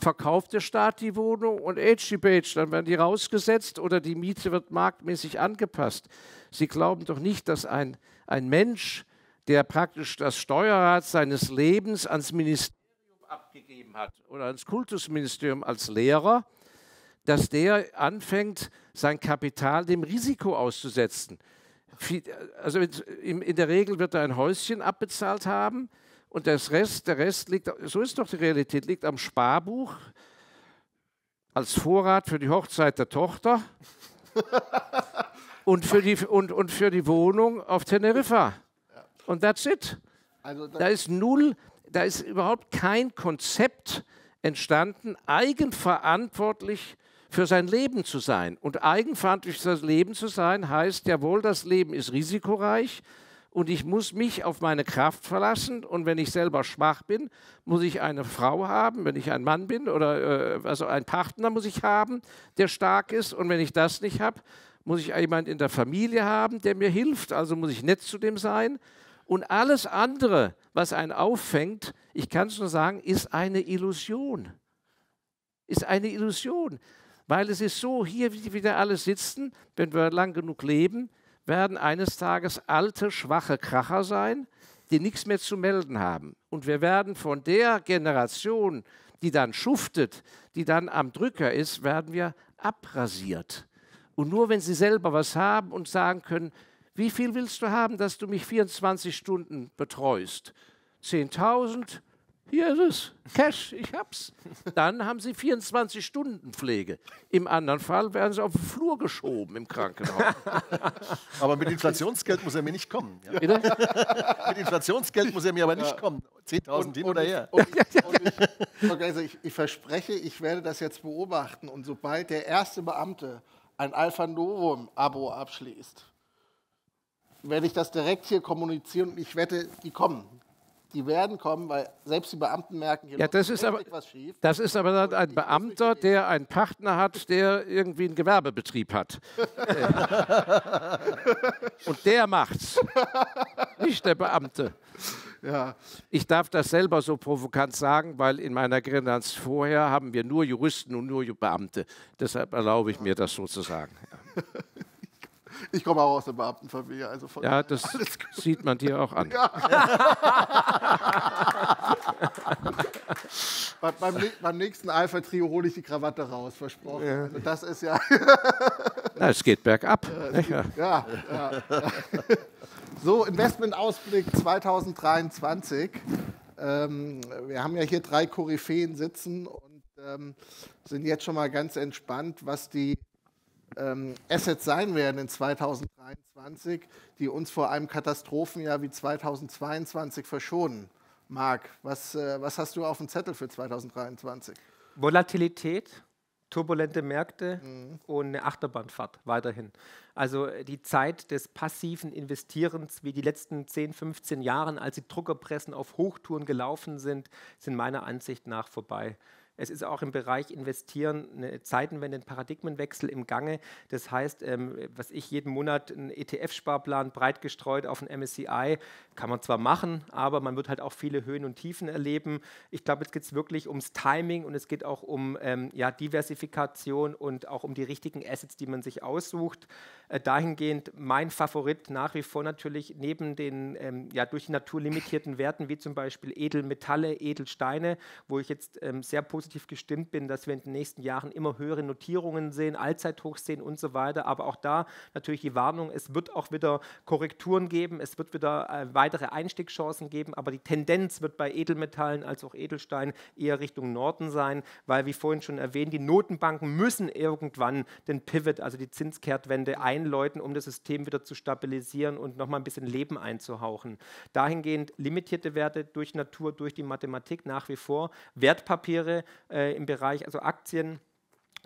verkauft der Staat die Wohnung und dann werden die rausgesetzt oder die Miete wird marktmäßig angepasst. Sie glauben doch nicht, dass ein Mensch, der praktisch das Steuerrad seines Lebens ans Ministerium abgegeben hat oder ans Kultusministerium als Lehrer, dass der anfängt, sein Kapital dem Risiko auszusetzen. Also in der Regel wird er ein Häuschen abbezahlt haben und der Rest liegt, so ist doch die Realität, liegt am Sparbuch als Vorrat für die Hochzeit der Tochter und für die Wohnung auf Teneriffa. Und that's it. Also da ist überhaupt kein Konzept entstanden, eigenverantwortlich für sein Leben zu sein. Und eigenverantwortlich für das Leben zu sein, heißt jawohl, das Leben ist risikoreich und ich muss mich auf meine Kraft verlassen. Und wenn ich selber schwach bin, muss ich eine Frau haben, wenn ich ein Mann bin, oder also einen Partner muss ich haben, der stark ist. Und wenn ich das nicht habe, muss ich jemanden in der Familie haben, der mir hilft. Also muss ich nett zu dem sein. Und alles andere, was einen auffängt, ich kann es nur sagen, ist eine Illusion. Ist eine Illusion. Weil es ist so, hier wie wir alle sitzen, wenn wir lang genug leben, werden eines Tages alte, schwache Kracher sein, die nichts mehr zu melden haben. Und wir werden von der Generation, die dann schuftet, die dann am Drücker ist, werden wir abrasiert. Und nur wenn sie selber was haben und sagen können, wie viel willst du haben, dass du mich 24 Stunden betreust? 10.000? Hier ist es, Cash, ich hab's. Dann haben sie 24-Stunden-Pflege. Im anderen Fall werden sie auf den Flur geschoben im Krankenhaus. Aber mit Inflationsgeld muss er mir nicht kommen. Ja? Mit Inflationsgeld muss er mir aber nicht kommen. 10.000 hin oder her. Ich verspreche, ich werde das jetzt beobachten. Und sobald der erste Beamte ein Alpha Novum-Abo abschließt, werde ich das direkt hier kommunizieren und ich wette, die kommen. Die werden kommen, weil selbst die Beamten merken, hier das ist was schief. Das ist aber dann ein Beamter, der einen Partner hat, der irgendwie einen Gewerbebetrieb hat. Und der macht's, nicht der Beamte. Ja. Ich darf das selber so provokant sagen, weil in meiner Grenze vorher haben wir nur Juristen und nur Beamte. Deshalb erlaube ich mir das so zu sagen. Ja. Ich komme auch aus der Beamtenfamilie. Also ja, das sieht man dir auch an. Ja. beim nächsten Alpha-Trio hole ich die Krawatte raus, versprochen. Ja. Also das ist ja... Na, es geht bergab. Ja. So, Investmentausblick 2023. Wir haben ja hier 3 Koryphäen sitzen und sind jetzt schon mal ganz entspannt, was die Assets sein werden in 2023, die uns vor einem Katastrophenjahr wie 2022 verschonen. Marc, was hast du auf dem Zettel für 2023? Volatilität, turbulente Märkte und eine Achterbahnfahrt weiterhin. Also die Zeit des passiven Investierens, wie die letzten 10, 15 Jahre, als die Druckerpressen auf Hochtouren gelaufen sind meiner Ansicht nach vorbei. Es ist auch im Bereich Investieren eine Zeitenwende, ein Paradigmenwechsel im Gange. Das heißt, was ich jeden Monat einen ETF-Sparplan breit gestreut auf den MSCI, kann man zwar machen, aber man wird halt auch viele Höhen und Tiefen erleben. Ich glaube, jetzt geht es wirklich ums Timing und es geht auch um Diversifikation und auch um die richtigen Assets, die man sich aussucht. Dahingehend mein Favorit nach wie vor natürlich neben den durch die Natur limitierten Werten, wie zum Beispiel Edelmetalle, Edelsteine, wo ich jetzt sehr positiv gestimmt bin, dass wir in den nächsten Jahren immer höhere Notierungen sehen, Allzeithochs sehen und so weiter. Aber auch da natürlich die Warnung, es wird auch wieder Korrekturen geben, es wird wieder weitere Einstiegschancen geben, aber die Tendenz wird bei Edelmetallen als auch Edelstein eher Richtung Norden sein, weil, wie vorhin schon erwähnt, die Notenbanken müssen irgendwann den Pivot, also die Zinskehrtwende einläuten, um das System wieder zu stabilisieren und nochmal ein bisschen Leben einzuhauchen. Dahingehend limitierte Werte durch Natur, durch die Mathematik nach wie vor, Wertpapiere im Bereich, also Aktien,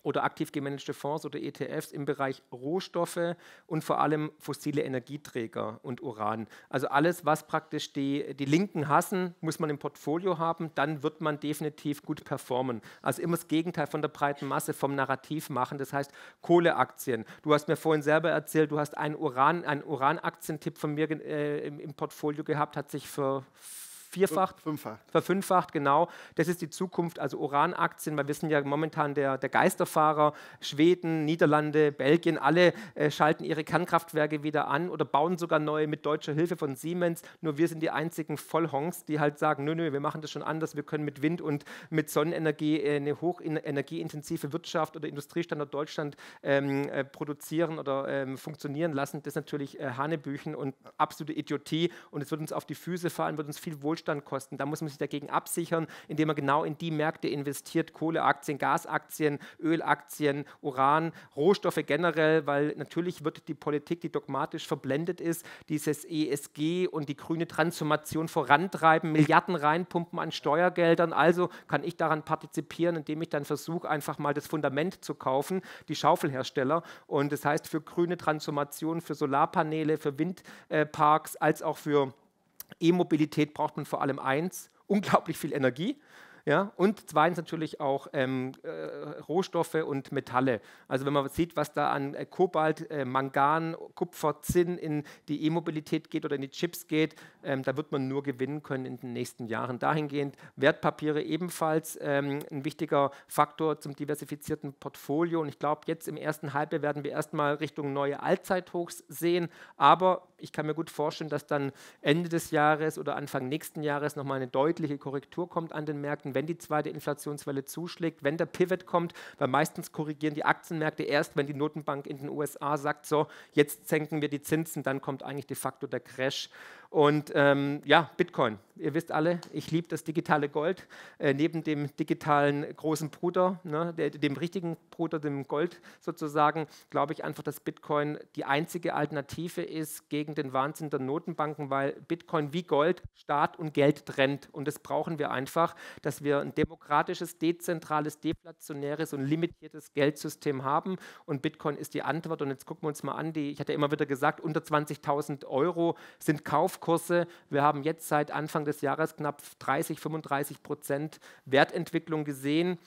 oder aktiv gemanagte Fonds oder ETFs im Bereich Rohstoffe und vor allem fossile Energieträger und Uran. Also alles, was praktisch die Linken hassen, muss man im Portfolio haben, dann wird man definitiv gut performen. Also immer das Gegenteil von der breiten Masse, vom Narrativ machen, das heißt Kohleaktien. Du hast mir vorhin selber erzählt, du hast einen Uranaktientipp von mir im Portfolio gehabt, hat sich verfünffacht, genau. Das ist die Zukunft, also Uranaktien, weil wir sind ja momentan der Geisterfahrer. Schweden, Niederlande, Belgien, alle schalten ihre Kernkraftwerke wieder an oder bauen sogar neue mit deutscher Hilfe von Siemens. Nur wir sind die einzigen Vollhongs, die halt sagen, nö, wir machen das schon anders. Wir können mit Wind und mit Sonnenenergie eine hochenergieintensive Wirtschaft oder Industriestandort Deutschland produzieren oder funktionieren lassen. Das ist natürlich Hanebüchen und absolute Idiotie und es wird uns auf die Füße fallen, wird uns viel Wohlstand kosten. Da muss man sich dagegen absichern, indem man genau in die Märkte investiert, Kohleaktien, Gasaktien, Ölaktien, Uran, Rohstoffe generell, weil natürlich wird die Politik, die dogmatisch verblendet ist, dieses ESG und die grüne Transformation vorantreiben, Milliarden reinpumpen an Steuergeldern. Also kann ich daran partizipieren, indem ich dann versuche, einfach mal das Fundament zu kaufen, die Schaufelhersteller. Und das heißt, für grüne Transformation, für Solarpaneele, für Windparks, als auch für E-Mobilität braucht man vor allem eins, unglaublich viel Energie. Ja, und zweitens natürlich auch Rohstoffe und Metalle. Also wenn man sieht, was da an Kobalt, Mangan, Kupfer, Zinn in die E-Mobilität geht oder in die Chips geht, da wird man nur gewinnen können in den nächsten Jahren. Dahingehend Wertpapiere ebenfalls ein wichtiger Faktor zum diversifizierten Portfolio. Und ich glaube, jetzt im ersten Halbjahr werden wir erstmal Richtung neue Allzeithochs sehen. Aber ich kann mir gut vorstellen, dass dann Ende des Jahres oder Anfang nächsten Jahres nochmal eine deutliche Korrektur kommt an den Märkten, wenn die zweite Inflationswelle zuschlägt, wenn der Pivot kommt, weil meistens korrigieren die Aktienmärkte erst, wenn die Notenbank in den USA sagt, so, jetzt senken wir die Zinsen, dann kommt eigentlich de facto der Crash. Und ja, Bitcoin. Ihr wisst alle, ich liebe das digitale Gold. Neben dem digitalen großen Bruder, ne, dem richtigen Bruder, dem Gold sozusagen, glaube ich einfach, dass Bitcoin die einzige Alternative ist gegen den Wahnsinn der Notenbanken, weil Bitcoin wie Gold Staat und Geld trennt. Und das brauchen wir einfach, dass wir ein demokratisches, dezentrales, deflationäres und limitiertes Geldsystem haben. Und Bitcoin ist die Antwort. Und jetzt gucken wir uns mal an, ich hatte ja immer wieder gesagt, unter 20.000 € sind Kaufkurse. Wir haben jetzt seit Anfang des Jahres knapp 30-35% Wertentwicklung gesehen.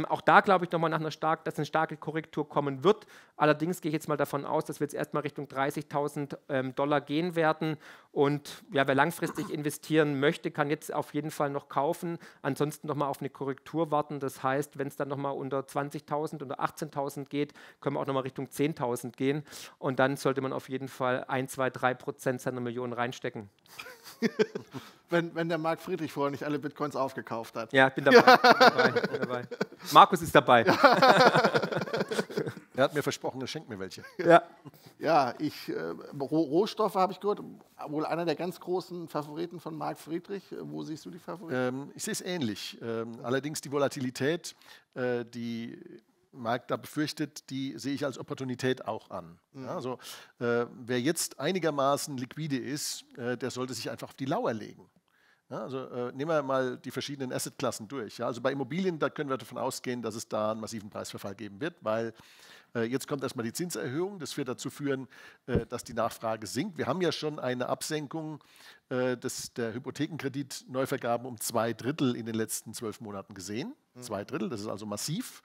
Auch da glaube ich nochmal, dass eine starke Korrektur kommen wird. Allerdings gehe ich jetzt mal davon aus, dass wir jetzt erstmal Richtung 30.000 $ gehen werden. Und ja, wer langfristig investieren möchte, kann jetzt auf jeden Fall noch kaufen. Ansonsten nochmal auf eine Korrektur warten. Das heißt, wenn es dann nochmal unter 20.000, unter 18.000 geht, können wir auch nochmal Richtung 10.000 gehen. Und dann sollte man auf jeden Fall 1, 2, 3% seiner Millionen reinstecken. Wenn der Marc Friedrich vorher nicht alle Bitcoins aufgekauft hat. Ja, ich bin dabei. Bin dabei. Markus ist dabei. Er hat mir versprochen, er schenkt mir welche. Ja, Rohstoffe habe ich gehört, wohl einer der ganz großen Favoriten von Marc Friedrich. Wo siehst du die Favoriten? Ich sehe es ähnlich. Allerdings die Volatilität, die Marc da befürchtet, die sehe ich als Opportunität auch an. Ja, also wer jetzt einigermaßen liquide ist, der sollte sich einfach auf die Lauer legen. Ja, also nehmen wir mal die verschiedenen Assetklassen durch. Ja, also bei Immobilien, da können wir davon ausgehen, dass es da einen massiven Preisverfall geben wird, weil jetzt kommt erstmal die Zinserhöhung. Das wird dazu führen, dass die Nachfrage sinkt. Wir haben ja schon eine Absenkung der Hypothekenkreditneuvergaben um 2/3 in den letzten 12 Monaten gesehen. 2/3, das ist also massiv.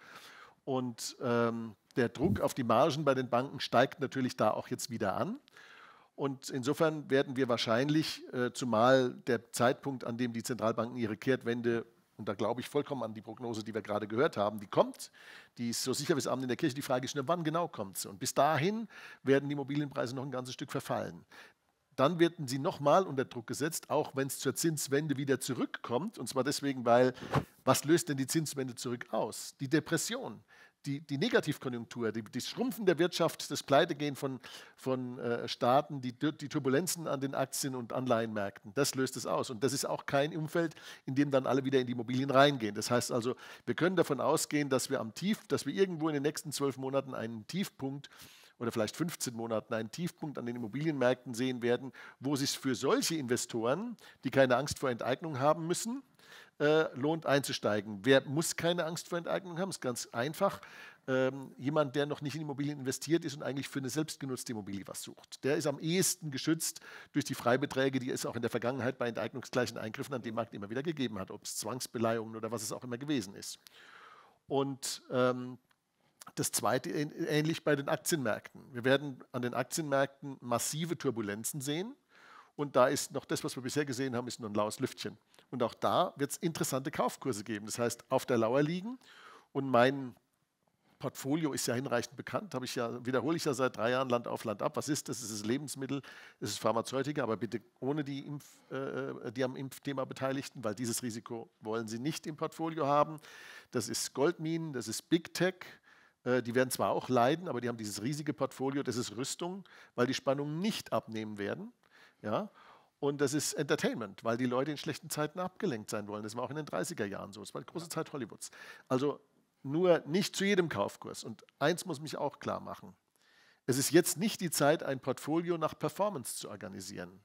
Und der Druck auf die Margen bei den Banken steigt natürlich da auch jetzt wieder an. Und insofern werden wir wahrscheinlich, zumal der Zeitpunkt, an dem die Zentralbanken ihre Kehrtwende, und da glaube ich vollkommen an die Prognose, die wir gerade gehört haben, die kommt, die ist so sicher wie das Abend in der Kirche, die Frage ist nur, wann genau kommt sie? Und bis dahin werden die Immobilienpreise noch ein ganzes Stück verfallen. Dann werden sie nochmal unter Druck gesetzt, auch wenn es zur Zinswende wieder zurückkommt. Und zwar deswegen, weil, was löst denn die Zinswende zurück aus? Die Depression. Die Negativkonjunktur, die Schrumpfen der Wirtschaft, das Pleitegehen von Staaten, die Turbulenzen an den Aktien- und Anleihenmärkten, das löst es aus. Und das ist auch kein Umfeld, in dem dann alle wieder in die Immobilien reingehen. Das heißt also, wir können davon ausgehen, dass wir irgendwo in den nächsten 12 Monaten einen Tiefpunkt oder vielleicht 15 Monaten einen Tiefpunkt an den Immobilienmärkten sehen werden, wo sich für solche Investoren, die keine Angst vor Enteignung haben müssen, lohnt einzusteigen. Wer muss keine Angst vor Enteignung haben? Ist ganz einfach. Jemand, der noch nicht in Immobilien investiert ist und eigentlich für eine selbstgenutzte Immobilie was sucht. Der ist am ehesten geschützt durch die Freibeträge, die es auch in der Vergangenheit bei enteignungsgleichen Eingriffen an dem Markt immer wieder gegeben hat, ob es Zwangsbeleihungen oder was es auch immer gewesen ist. Und das Zweite ähnlich bei den Aktienmärkten. Wir werden an den Aktienmärkten massive Turbulenzen sehen. Und da ist noch das, was wir bisher gesehen haben, ist nur ein laues Lüftchen. Und auch da wird es interessante Kaufkurse geben. Das heißt, auf der Lauer liegen. Und mein Portfolio ist ja hinreichend bekannt, wiederhole ich ja seit 3 Jahren Land auf, Land ab. Was ist das? Es ist Lebensmittel, es ist Pharmazeutika, aber bitte ohne die am Impfthema Beteiligten, weil dieses Risiko wollen Sie nicht im Portfolio haben. Das ist Goldminen, das ist Big Tech. Die werden zwar auch leiden, aber die haben dieses riesige Portfolio, das ist Rüstung, weil die Spannungen nicht abnehmen werden. Ja? Und das ist Entertainment, weil die Leute in schlechten Zeiten abgelenkt sein wollen. Das war auch in den 30er Jahren so. Das war die große Zeit Hollywoods. Also nur nicht zu jedem Kaufkurs. Und eins muss mich auch klar machen. Es ist jetzt nicht die Zeit, ein Portfolio nach Performance zu organisieren.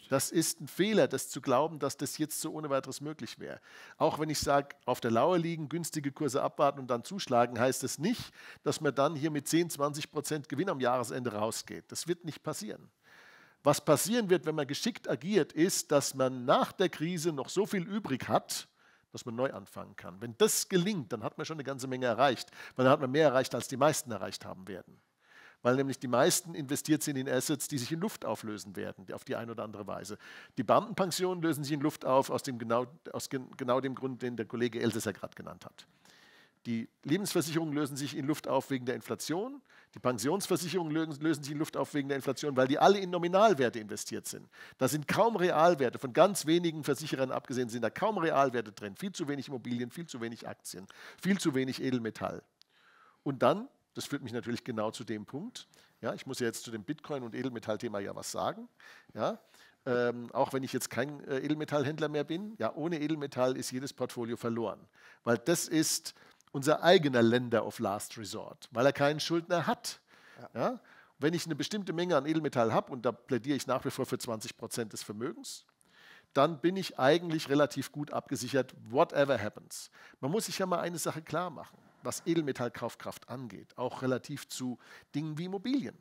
Das ist ein Fehler, das zu glauben, dass das jetzt so ohne weiteres möglich wäre. Auch wenn ich sage, auf der Lauer liegen, günstige Kurse abwarten und dann zuschlagen, heißt das nicht, dass man dann hier mit 10-20% Gewinn am Jahresende rausgeht. Das wird nicht passieren. Was passieren wird, wenn man geschickt agiert, ist, dass man nach der Krise noch so viel übrig hat, dass man neu anfangen kann. Wenn das gelingt, dann hat man schon eine ganze Menge erreicht, weil dann hat man mehr erreicht, als die meisten erreicht haben werden. Weil nämlich die meisten investiert sind in Assets, die sich in Luft auflösen werden, auf die eine oder andere Weise. Die Beamtenpensionen lösen sich in Luft auf, aus genau dem Grund, den der Kollege Elsässer gerade genannt hat. Die Lebensversicherungen lösen sich in Luft auf wegen der Inflation. Die Pensionsversicherungen lösen sich in Luft auf wegen der Inflation, weil die alle in Nominalwerte investiert sind. Da sind kaum Realwerte, von ganz wenigen Versicherern abgesehen, sind da kaum Realwerte drin. Viel zu wenig Immobilien, viel zu wenig Aktien, viel zu wenig Edelmetall. Und dann, das führt mich natürlich genau zu dem Punkt, ja, ich muss ja jetzt zu dem Bitcoin- und Edelmetallthema ja was sagen, ja, auch wenn ich jetzt kein Edelmetallhändler mehr bin, ja, ohne Edelmetall ist jedes Portfolio verloren, weil das ist unser eigener Lender of Last Resort, weil er keinen Schuldner hat. Ja. Ja? Wenn ich eine bestimmte Menge an Edelmetall habe, und da plädiere ich nach wie vor für 20% des Vermögens, dann bin ich eigentlich relativ gut abgesichert, whatever happens. Man muss sich ja mal eine Sache klar machen, was Edelmetallkaufkraft angeht, auch relativ zu Dingen wie Immobilien.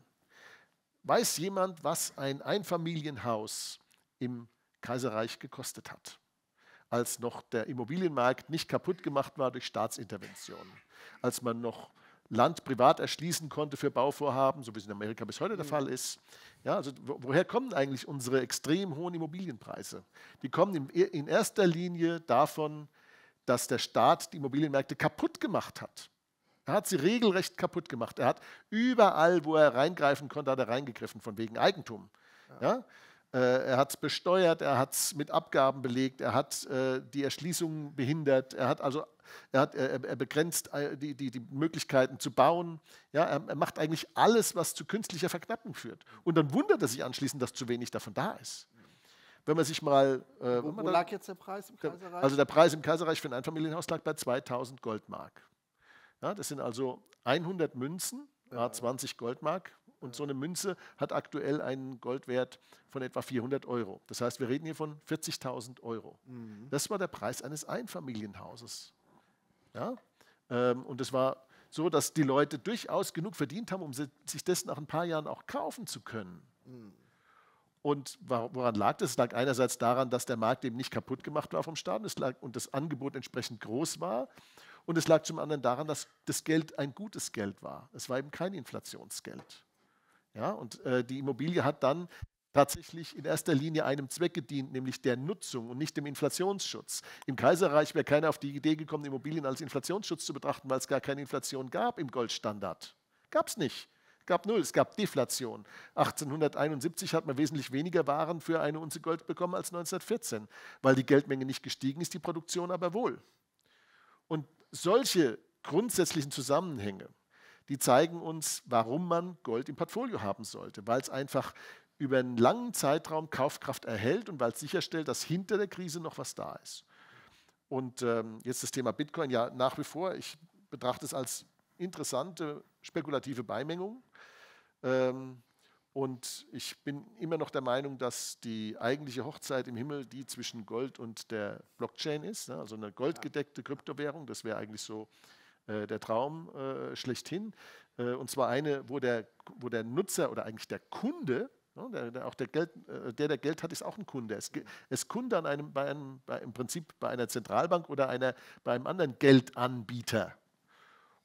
Weiß jemand, was ein Einfamilienhaus im Kaiserreich gekostet hat, als noch der Immobilienmarkt nicht kaputt gemacht war durch Staatsinterventionen, als man noch Land privat erschließen konnte für Bauvorhaben, so wie es in Amerika bis heute der Fall ist. Ja, also woher kommen eigentlich unsere extrem hohen Immobilienpreise? Die kommen in erster Linie davon, dass der Staat die Immobilienmärkte kaputt gemacht hat. Er hat sie regelrecht kaputt gemacht. Er hat überall, wo er reingreifen konnte, hat er reingegriffen, von wegen Eigentum. Ja? Er hat es besteuert, er hat es mit Abgaben belegt, er hat die Erschließung behindert, er begrenzt die Möglichkeiten zu bauen. Ja, er macht eigentlich alles, was zu künstlicher Verknappung führt. Und dann wundert er sich anschließend, dass zu wenig davon da ist. Wenn man sich mal... Wo lag jetzt der Preis im Kaiserreich? Also der Preis im Kaiserreich für ein Einfamilienhaus lag bei 2000 Goldmark. Ja, das sind also 100 Münzen, 20 Goldmark. Und so eine Münze hat aktuell einen Goldwert von etwa 400 Euro. Das heißt, wir reden hier von 40.000 Euro. Das war der Preis eines Einfamilienhauses. Ja? Und es war so, dass die Leute durchaus genug verdient haben, um sich das nach ein paar Jahren auch kaufen zu können. Und woran lag das? Es lag einerseits daran, dass der Markt eben nicht kaputt gemacht war vom Staat und das Angebot entsprechend groß war. Und es lag zum anderen daran, dass das Geld ein gutes Geld war. Es war eben kein Inflationsgeld. Ja, und die Immobilie hat dann tatsächlich in erster Linie einem Zweck gedient, nämlich der Nutzung und nicht dem Inflationsschutz. Im Kaiserreich wäre keiner auf die Idee gekommen, Immobilien als Inflationsschutz zu betrachten, weil es gar keine Inflation gab im Goldstandard. Gab es nicht. Gab null, es gab Deflation. 1871 hat man wesentlich weniger Waren für eine Unze Gold bekommen als 1914, weil die Geldmenge nicht gestiegen ist, die Produktion aber wohl. Und solche grundsätzlichen Zusammenhänge, die zeigen uns, warum man Gold im Portfolio haben sollte, weil es einfach über einen langen Zeitraum Kaufkraft erhält und weil es sicherstellt, dass hinter der Krise noch was da ist. Und jetzt das Thema Bitcoin, ja nach wie vor, ich betrachte es als interessante spekulative Beimengung. Und ich bin immer noch der Meinung, dass die eigentliche Hochzeit im Himmel die zwischen Gold und der Blockchain ist. Ne? Also eine goldgedeckte Kryptowährung, das wäre eigentlich so der Traum schlechthin. Und zwar eine, wo der Nutzer oder eigentlich der Kunde, ne, der Geld hat, ist auch ein Kunde. Er ist Kunde im Prinzip bei einer Zentralbank oder bei einem anderen Geldanbieter.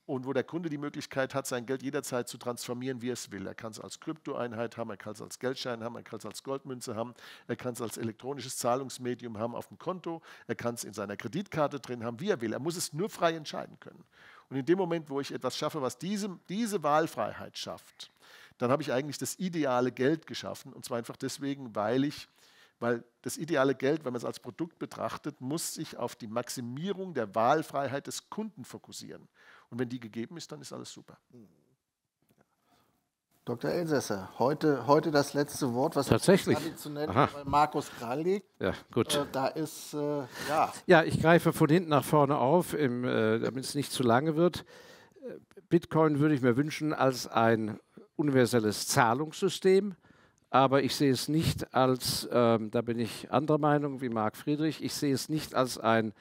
Und wo der Kunde die Möglichkeit hat, sein Geld jederzeit zu transformieren, wie er es will. Er kann es als Kryptoeinheit haben, er kann es als Geldschein haben, er kann es als Goldmünze haben, er kann es als elektronisches Zahlungsmedium haben auf dem Konto, er kann es in seiner Kreditkarte drin haben, wie er will. Er muss es nur frei entscheiden können. Und in dem Moment, wo ich etwas schaffe, was diese Wahlfreiheit schafft, dann habe ich eigentlich das ideale Geld geschaffen. Und zwar einfach deswegen, weil das ideale Geld, wenn man es als Produkt betrachtet, muss sich auf die Maximierung der Wahlfreiheit des Kunden fokussieren. Und wenn die gegeben ist, dann ist alles super. Dr. Elsässer, heute das letzte Wort, was traditionell bei Markus Kral liegt. Ja, gut. Da ist, Ja, ich greife von hinten nach vorne auf, damit es nicht zu lange wird. Bitcoin würde ich mir wünschen als ein universelles Zahlungssystem, aber ich sehe es nicht als, da bin ich anderer Meinung wie Marc Friedrich, ich sehe es nicht als ein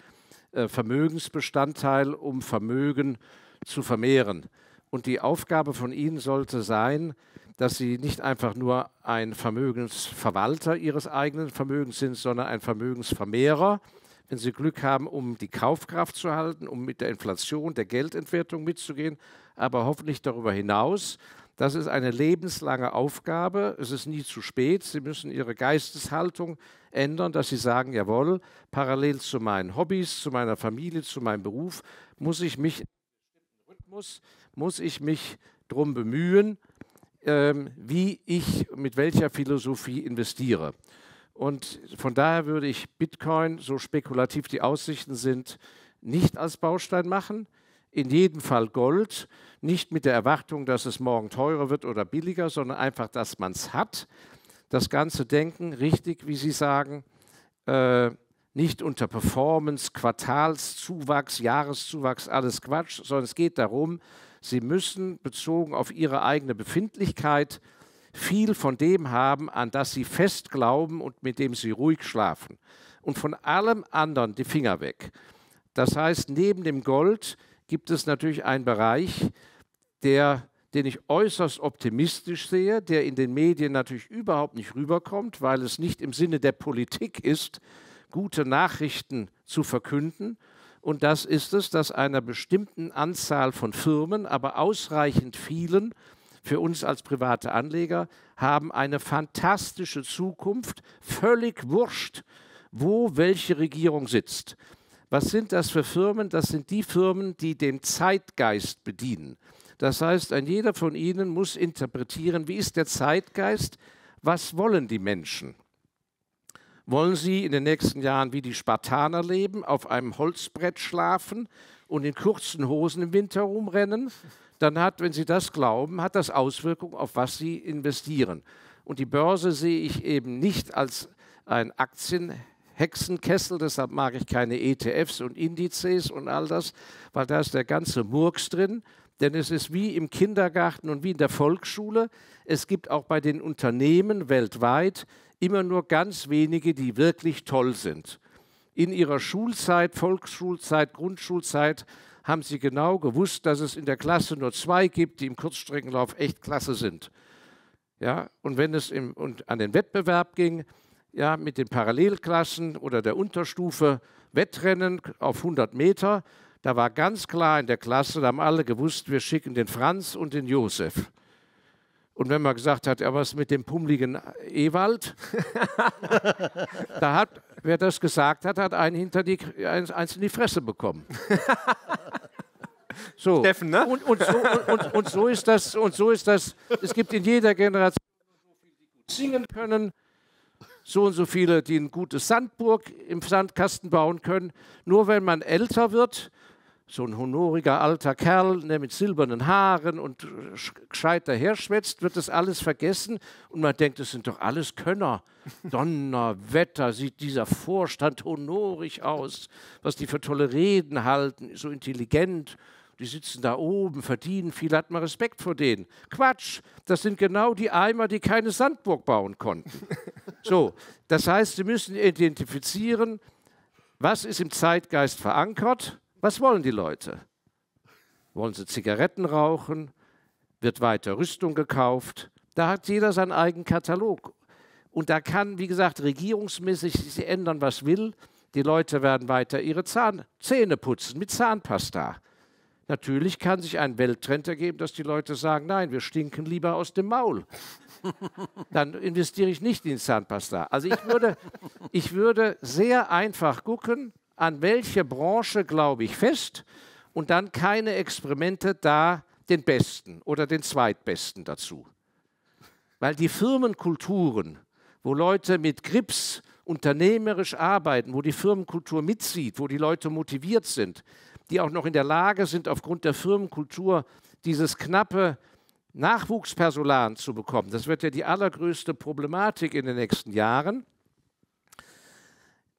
Vermögensbestandteil, um Vermögen zu vermehren. Und die Aufgabe von Ihnen sollte sein, dass Sie nicht einfach nur ein Vermögensverwalter Ihres eigenen Vermögens sind, sondern ein Vermögensvermehrer, wenn Sie Glück haben, um die Kaufkraft zu halten, um mit der Inflation, der Geldentwertung mitzugehen, aber hoffentlich darüber hinaus. Das ist eine lebenslange Aufgabe. Es ist nie zu spät. Sie müssen Ihre Geisteshaltung ändern, dass Sie sagen, jawohl, parallel zu meinen Hobbys, zu meiner Familie, zu meinem Beruf, muss ich mich darum bemühen, wie ich mit welcher Philosophie investiere. Und von daher würde ich Bitcoin, so spekulativ die Aussichten sind, nicht als Baustein machen. In jedem Fall Gold, nicht mit der Erwartung, dass es morgen teurer wird oder billiger, sondern einfach, dass man es hat. Das ganze Denken, richtig, wie Sie sagen, nicht unter Performance, Quartalszuwachs, Jahreszuwachs, alles Quatsch, sondern es geht darum, Sie müssen bezogen auf Ihre eigene Befindlichkeit viel von dem haben, an das Sie fest glauben und mit dem Sie ruhig schlafen. Und von allem anderen die Finger weg. Das heißt, neben dem Gold gibt es natürlich einen Bereich, den ich äußerst optimistisch sehe, der in den Medien natürlich überhaupt nicht rüberkommt, weil es nicht im Sinne der Politik ist, gute Nachrichten zu verkünden. Und das ist es, dass einer bestimmten Anzahl von Firmen, aber ausreichend vielen für uns als private Anleger, haben eine fantastische Zukunft, völlig wurscht, wo welche Regierung sitzt. Was sind das für Firmen? Das sind die Firmen, die den Zeitgeist bedienen. Das heißt, ein jeder von Ihnen muss interpretieren, wie ist der Zeitgeist, was wollen die Menschen? Wollen sie in den nächsten Jahren wie die Spartaner leben, auf einem Holzbrett schlafen und in kurzen Hosen im Winter rumrennen? Dann hat, wenn Sie das glauben, hat das Auswirkungen auf was Sie investieren. Und die Börse sehe ich eben nicht als ein Hexenkessel, deshalb mag ich keine ETFs und Indizes und all das, weil da ist der ganze Murks drin. Denn es ist wie im Kindergarten und wie in der Volksschule. Es gibt auch bei den Unternehmen weltweit immer nur ganz wenige, die wirklich toll sind. In ihrer Schulzeit, Volksschulzeit, Grundschulzeit haben sie genau gewusst, dass es in der Klasse nur 2 gibt, die im Kurzstreckenlauf echt klasse sind. Ja, und wenn es an den Wettbewerb ging, ja, mit den Parallelklassen oder der Unterstufe Wettrennen auf 100 Meter, da war ganz klar in der Klasse, da haben alle gewusst, wir schicken den Franz und den Josef. Und wenn man gesagt hat, ja, was mit dem pummeligen Ewald, wer das gesagt hat, hat eins in die Fresse bekommen. So. Steffen, ne? Und so ist das. Es gibt in jeder Generation so viele, die gut singen können, so und so viele, die eine gute Sandburg im Sandkasten bauen können. Nur wenn man älter wird, so ein honoriger alter Kerl, der mit silbernen Haaren und gescheit daherschwätzt, wird das alles vergessen und man denkt, das sind doch alles Könner. Donnerwetter, sieht dieser Vorstand honorig aus, was die für tolle Reden halten, so intelligent die sitzen da oben, verdienen viel, hat man Respekt vor denen. Quatsch, das sind genau die Eimer, die keine Sandburg bauen konnten. So, das heißt, Sie müssen identifizieren, was ist im Zeitgeist verankert, was wollen die Leute? Wollen sie Zigaretten rauchen? Wird weiter Rüstung gekauft? Da hat jeder seinen eigenen Katalog. Und da kann, wie gesagt, regierungsmäßig sich ändern, was will. Die Leute werden weiter ihre Zähne putzen mit Zahnpasta. Natürlich kann sich ein Welttrend ergeben, dass die Leute sagen, nein, wir stinken lieber aus dem Maul. Dann investiere ich nicht in Zahnpasta. Also ich würde sehr einfach gucken, an welche Branche glaube ich fest und dann keine Experimente da den Besten oder den Zweitbesten dazu. Weil die Firmenkulturen, wo Leute mit Grips unternehmerisch arbeiten, wo die Firmenkultur mitzieht, wo die Leute motiviert sind, die auch noch in der Lage sind, aufgrund der Firmenkultur dieses knappe Nachwuchspersonal zu bekommen. Das wird ja die allergrößte Problematik in den nächsten Jahren.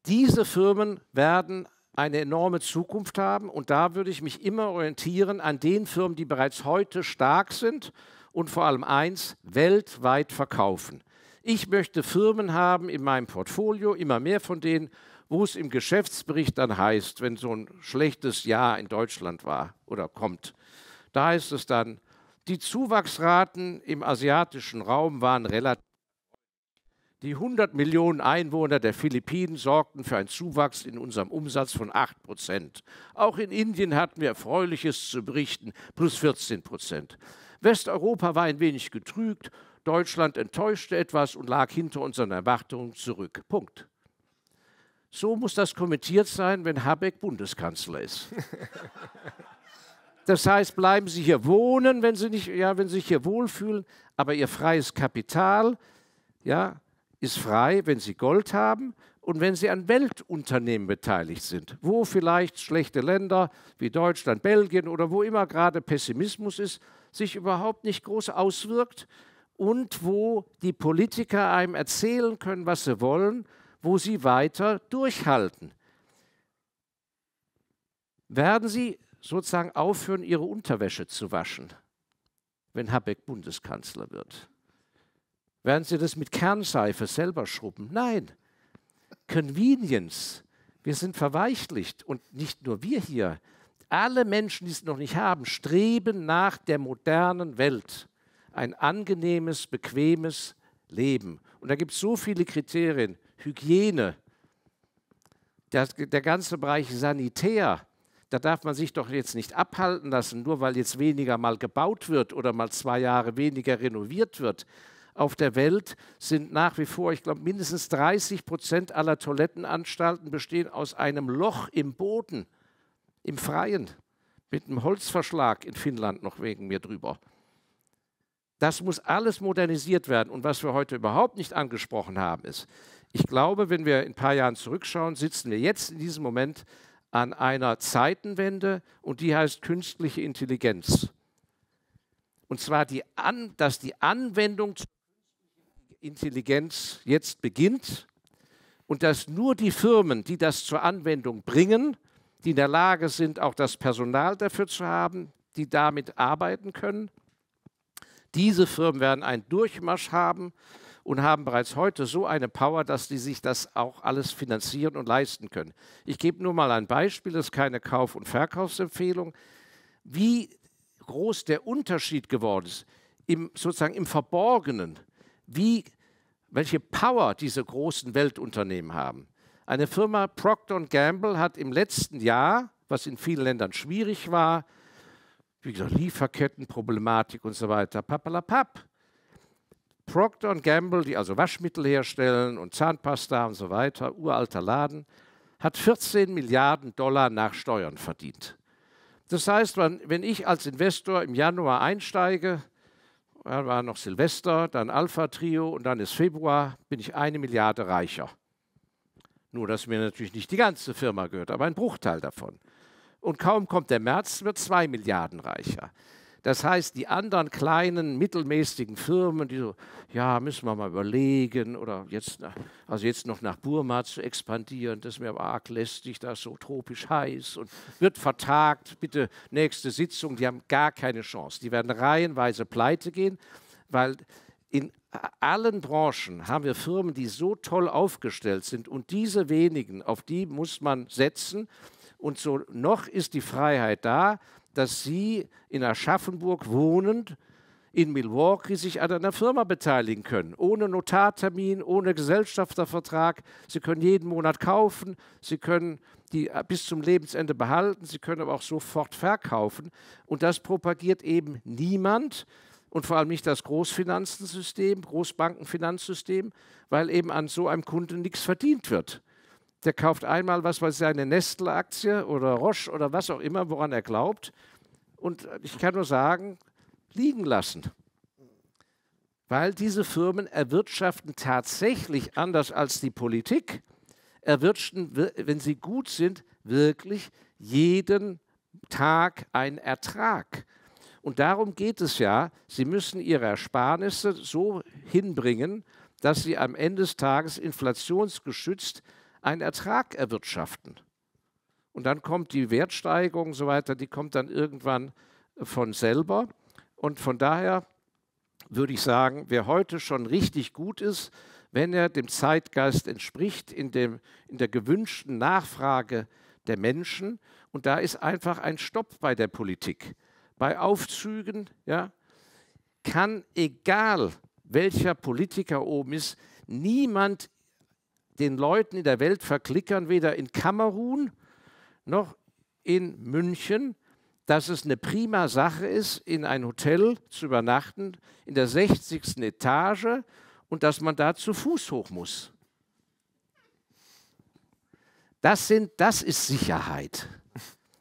Diese Firmen werden eine enorme Zukunft haben und da würde ich mich immer orientieren an den Firmen, die bereits heute stark sind und vor allem eins, weltweit verkaufen. Ich möchte Firmen haben in meinem Portfolio, immer mehr von denen, wo es im Geschäftsbericht dann heißt, wenn so ein schlechtes Jahr in Deutschland war oder kommt, da heißt es dann, die Zuwachsraten im asiatischen Raum waren relativ. Die 100 Millionen Einwohner der Philippinen sorgten für einen Zuwachs in unserem Umsatz von 8%. Auch in Indien hatten wir Erfreuliches zu berichten, plus 14%. Westeuropa war ein wenig getrübt, Deutschland enttäuschte etwas und lag hinter unseren Erwartungen zurück. Punkt. So muss das kommentiert sein, wenn Habeck Bundeskanzler ist. Das heißt, bleiben Sie hier wohnen, wenn Sie sich hier wohlfühlen, aber Ihr freies Kapital ist frei, wenn Sie Gold haben und wenn Sie an Weltunternehmen beteiligt sind, wo vielleicht schlechte Länder wie Deutschland, Belgien oder wo immer gerade Pessimismus ist, sich überhaupt nicht groß auswirkt und wo die Politiker einem erzählen können, was sie wollen, wo sie weiter durchhalten. Werden Sie sozusagen aufhören, Ihre Unterwäsche zu waschen, wenn Habeck Bundeskanzler wird? Werden Sie das mit Kernseife selber schrubben? Nein. Convenience. Wir sind verweichlicht und nicht nur wir hier. Alle Menschen, die es noch nicht haben, streben nach der modernen Welt. Ein angenehmes, bequemes Leben. Und da gibt es so viele Kriterien. Hygiene, der ganze Bereich Sanitär, da darf man sich doch jetzt nicht abhalten lassen, nur weil jetzt weniger mal gebaut wird oder mal 2 Jahre weniger renoviert wird. Auf der Welt sind nach wie vor, ich glaube, mindestens 30% aller Toilettenanstalten bestehen aus einem Loch im Boden, im Freien, mit einem Holzverschlag in Finnland noch wegen mir drüber. Das muss alles modernisiert werden. Und was wir heute überhaupt nicht angesprochen haben, ist, ich glaube, wenn wir in ein paar Jahren zurückschauen, sitzen wir jetzt in diesem Moment an einer Zeitenwende und die heißt künstliche Intelligenz. Und zwar, dass die Anwendung zur Intelligenz jetzt beginnt und dass nur die Firmen, die das zur Anwendung bringen, die in der Lage sind, auch das Personal dafür zu haben, die damit arbeiten können, diese Firmen werden einen Durchmarsch haben und haben bereits heute so eine Power, dass die sich das auch alles finanzieren und leisten können. Ich gebe nur mal ein Beispiel, das ist keine Kauf- und Verkaufsempfehlung, wie groß der Unterschied geworden ist, sozusagen im Verborgenen, welche Power diese großen Weltunternehmen haben. Eine Firma Procter & Gamble hat im letzten Jahr, was in vielen Ländern schwierig war, wie gesagt, Lieferkettenproblematik und so weiter, papalapap. Procter & Gamble, die also Waschmittel herstellen und Zahnpasta und so weiter, uralter Laden, hat 14 Milliarden $ nach Steuern verdient. Das heißt, wenn ich als Investor im Januar einsteige, war noch Silvester, dann Alpha Trio und dann ist Februar, bin ich 1 Milliarde reicher. Nur, dass mir natürlich nicht die ganze Firma gehört, aber ein Bruchteil davon. Und kaum kommt der März, wird 2 Milliarden reicher. Das heißt, die anderen kleinen, mittelmäßigen Firmen, die so, ja, müssen wir mal überlegen, oder jetzt noch nach Burma zu expandieren, das ist mir aber arg lästig, da ist so tropisch heiß und wird vertagt, bitte nächste Sitzung, die haben gar keine Chance. Die werden reihenweise pleite gehen, weil in allen Branchen haben wir Firmen, die so toll aufgestellt sind und diese wenigen, auf die muss man setzen. Und so noch ist die Freiheit da, dass Sie in Aschaffenburg wohnend in Milwaukee sich an einer Firma beteiligen können. Ohne Notartermin, ohne Gesellschaftervertrag. Sie können jeden Monat kaufen, Sie können die bis zum Lebensende behalten, Sie können aber auch sofort verkaufen. Und das propagiert eben niemand und vor allem nicht das Großfinanzensystem, Großbankenfinanzsystem, weil eben an so einem Kunden nichts verdient wird. Der kauft einmal, was weiß ich, eine Nestle-Aktie oder Roche oder was auch immer, woran er glaubt. Und ich kann nur sagen, liegen lassen. Weil diese Firmen erwirtschaften tatsächlich anders als die Politik, erwirtschaften, wenn sie gut sind, wirklich jeden Tag einen Ertrag. Und darum geht es ja, sie müssen ihre Ersparnisse so hinbringen, dass sie am Ende des Tages inflationsgeschützt einen Ertrag erwirtschaften. Und dann kommt die Wertsteigerung und so weiter, die kommt dann irgendwann von selber. Und von daher würde ich sagen, wer heute schon richtig gut ist, wenn er dem Zeitgeist entspricht, in der gewünschten Nachfrage der Menschen, und da ist einfach ein Stopp bei der Politik. Bei Aufzügen, ja, kann, egal welcher Politiker oben ist, niemand den Leuten in der Welt verklickern, weder in Kamerun noch in München, dass es eine prima Sache ist, in ein Hotel zu übernachten, in der 60. Etage und dass man da zu Fuß hoch muss. Das ist Sicherheit.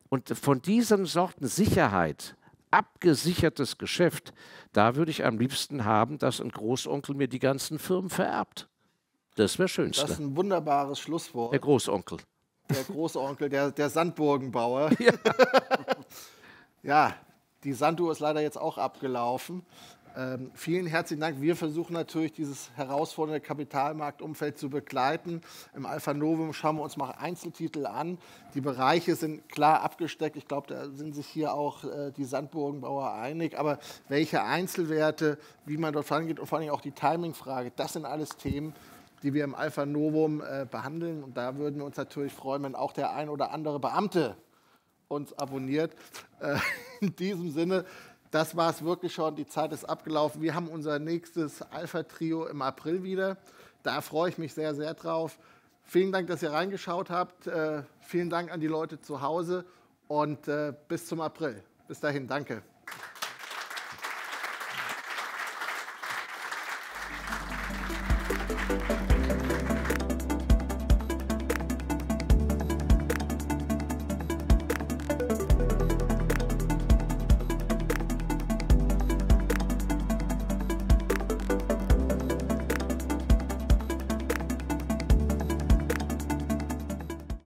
Und von diesen Sorten Sicherheit, abgesichertes Geschäft, da würde ich am liebsten haben, dass ein Großonkel mir die ganzen Firmen vererbt. Das wäre schönste. Das ist ein wunderbares Schlusswort. Der Großonkel. Der Großonkel, der Sandburgenbauer. Ja. Ja, die Sanduhr ist leider jetzt auch abgelaufen. Vielen herzlichen Dank. Wir versuchen natürlich, dieses herausfordernde Kapitalmarktumfeld zu begleiten. Im Alpha Novum schauen wir uns mal Einzeltitel an. Die Bereiche sind klar abgesteckt. Ich glaube, da sind sich hier auch die Sandburgenbauer einig. Aber welche Einzelwerte, wie man dort vorangeht und vor allem auch die Timingfrage, das sind alles Themen, die wir im Alpha Novum behandeln. Und da würden wir uns natürlich freuen, wenn auch der ein oder andere Beamte uns abonniert. In diesem Sinne, das war es wirklich schon. Die Zeit ist abgelaufen. Wir haben unser nächstes Alpha-Trio im April wieder. Da freue ich mich sehr, sehr drauf. Vielen Dank, dass ihr reingeschaut habt. Vielen Dank an die Leute zu Hause und bis zum April. Bis dahin, danke.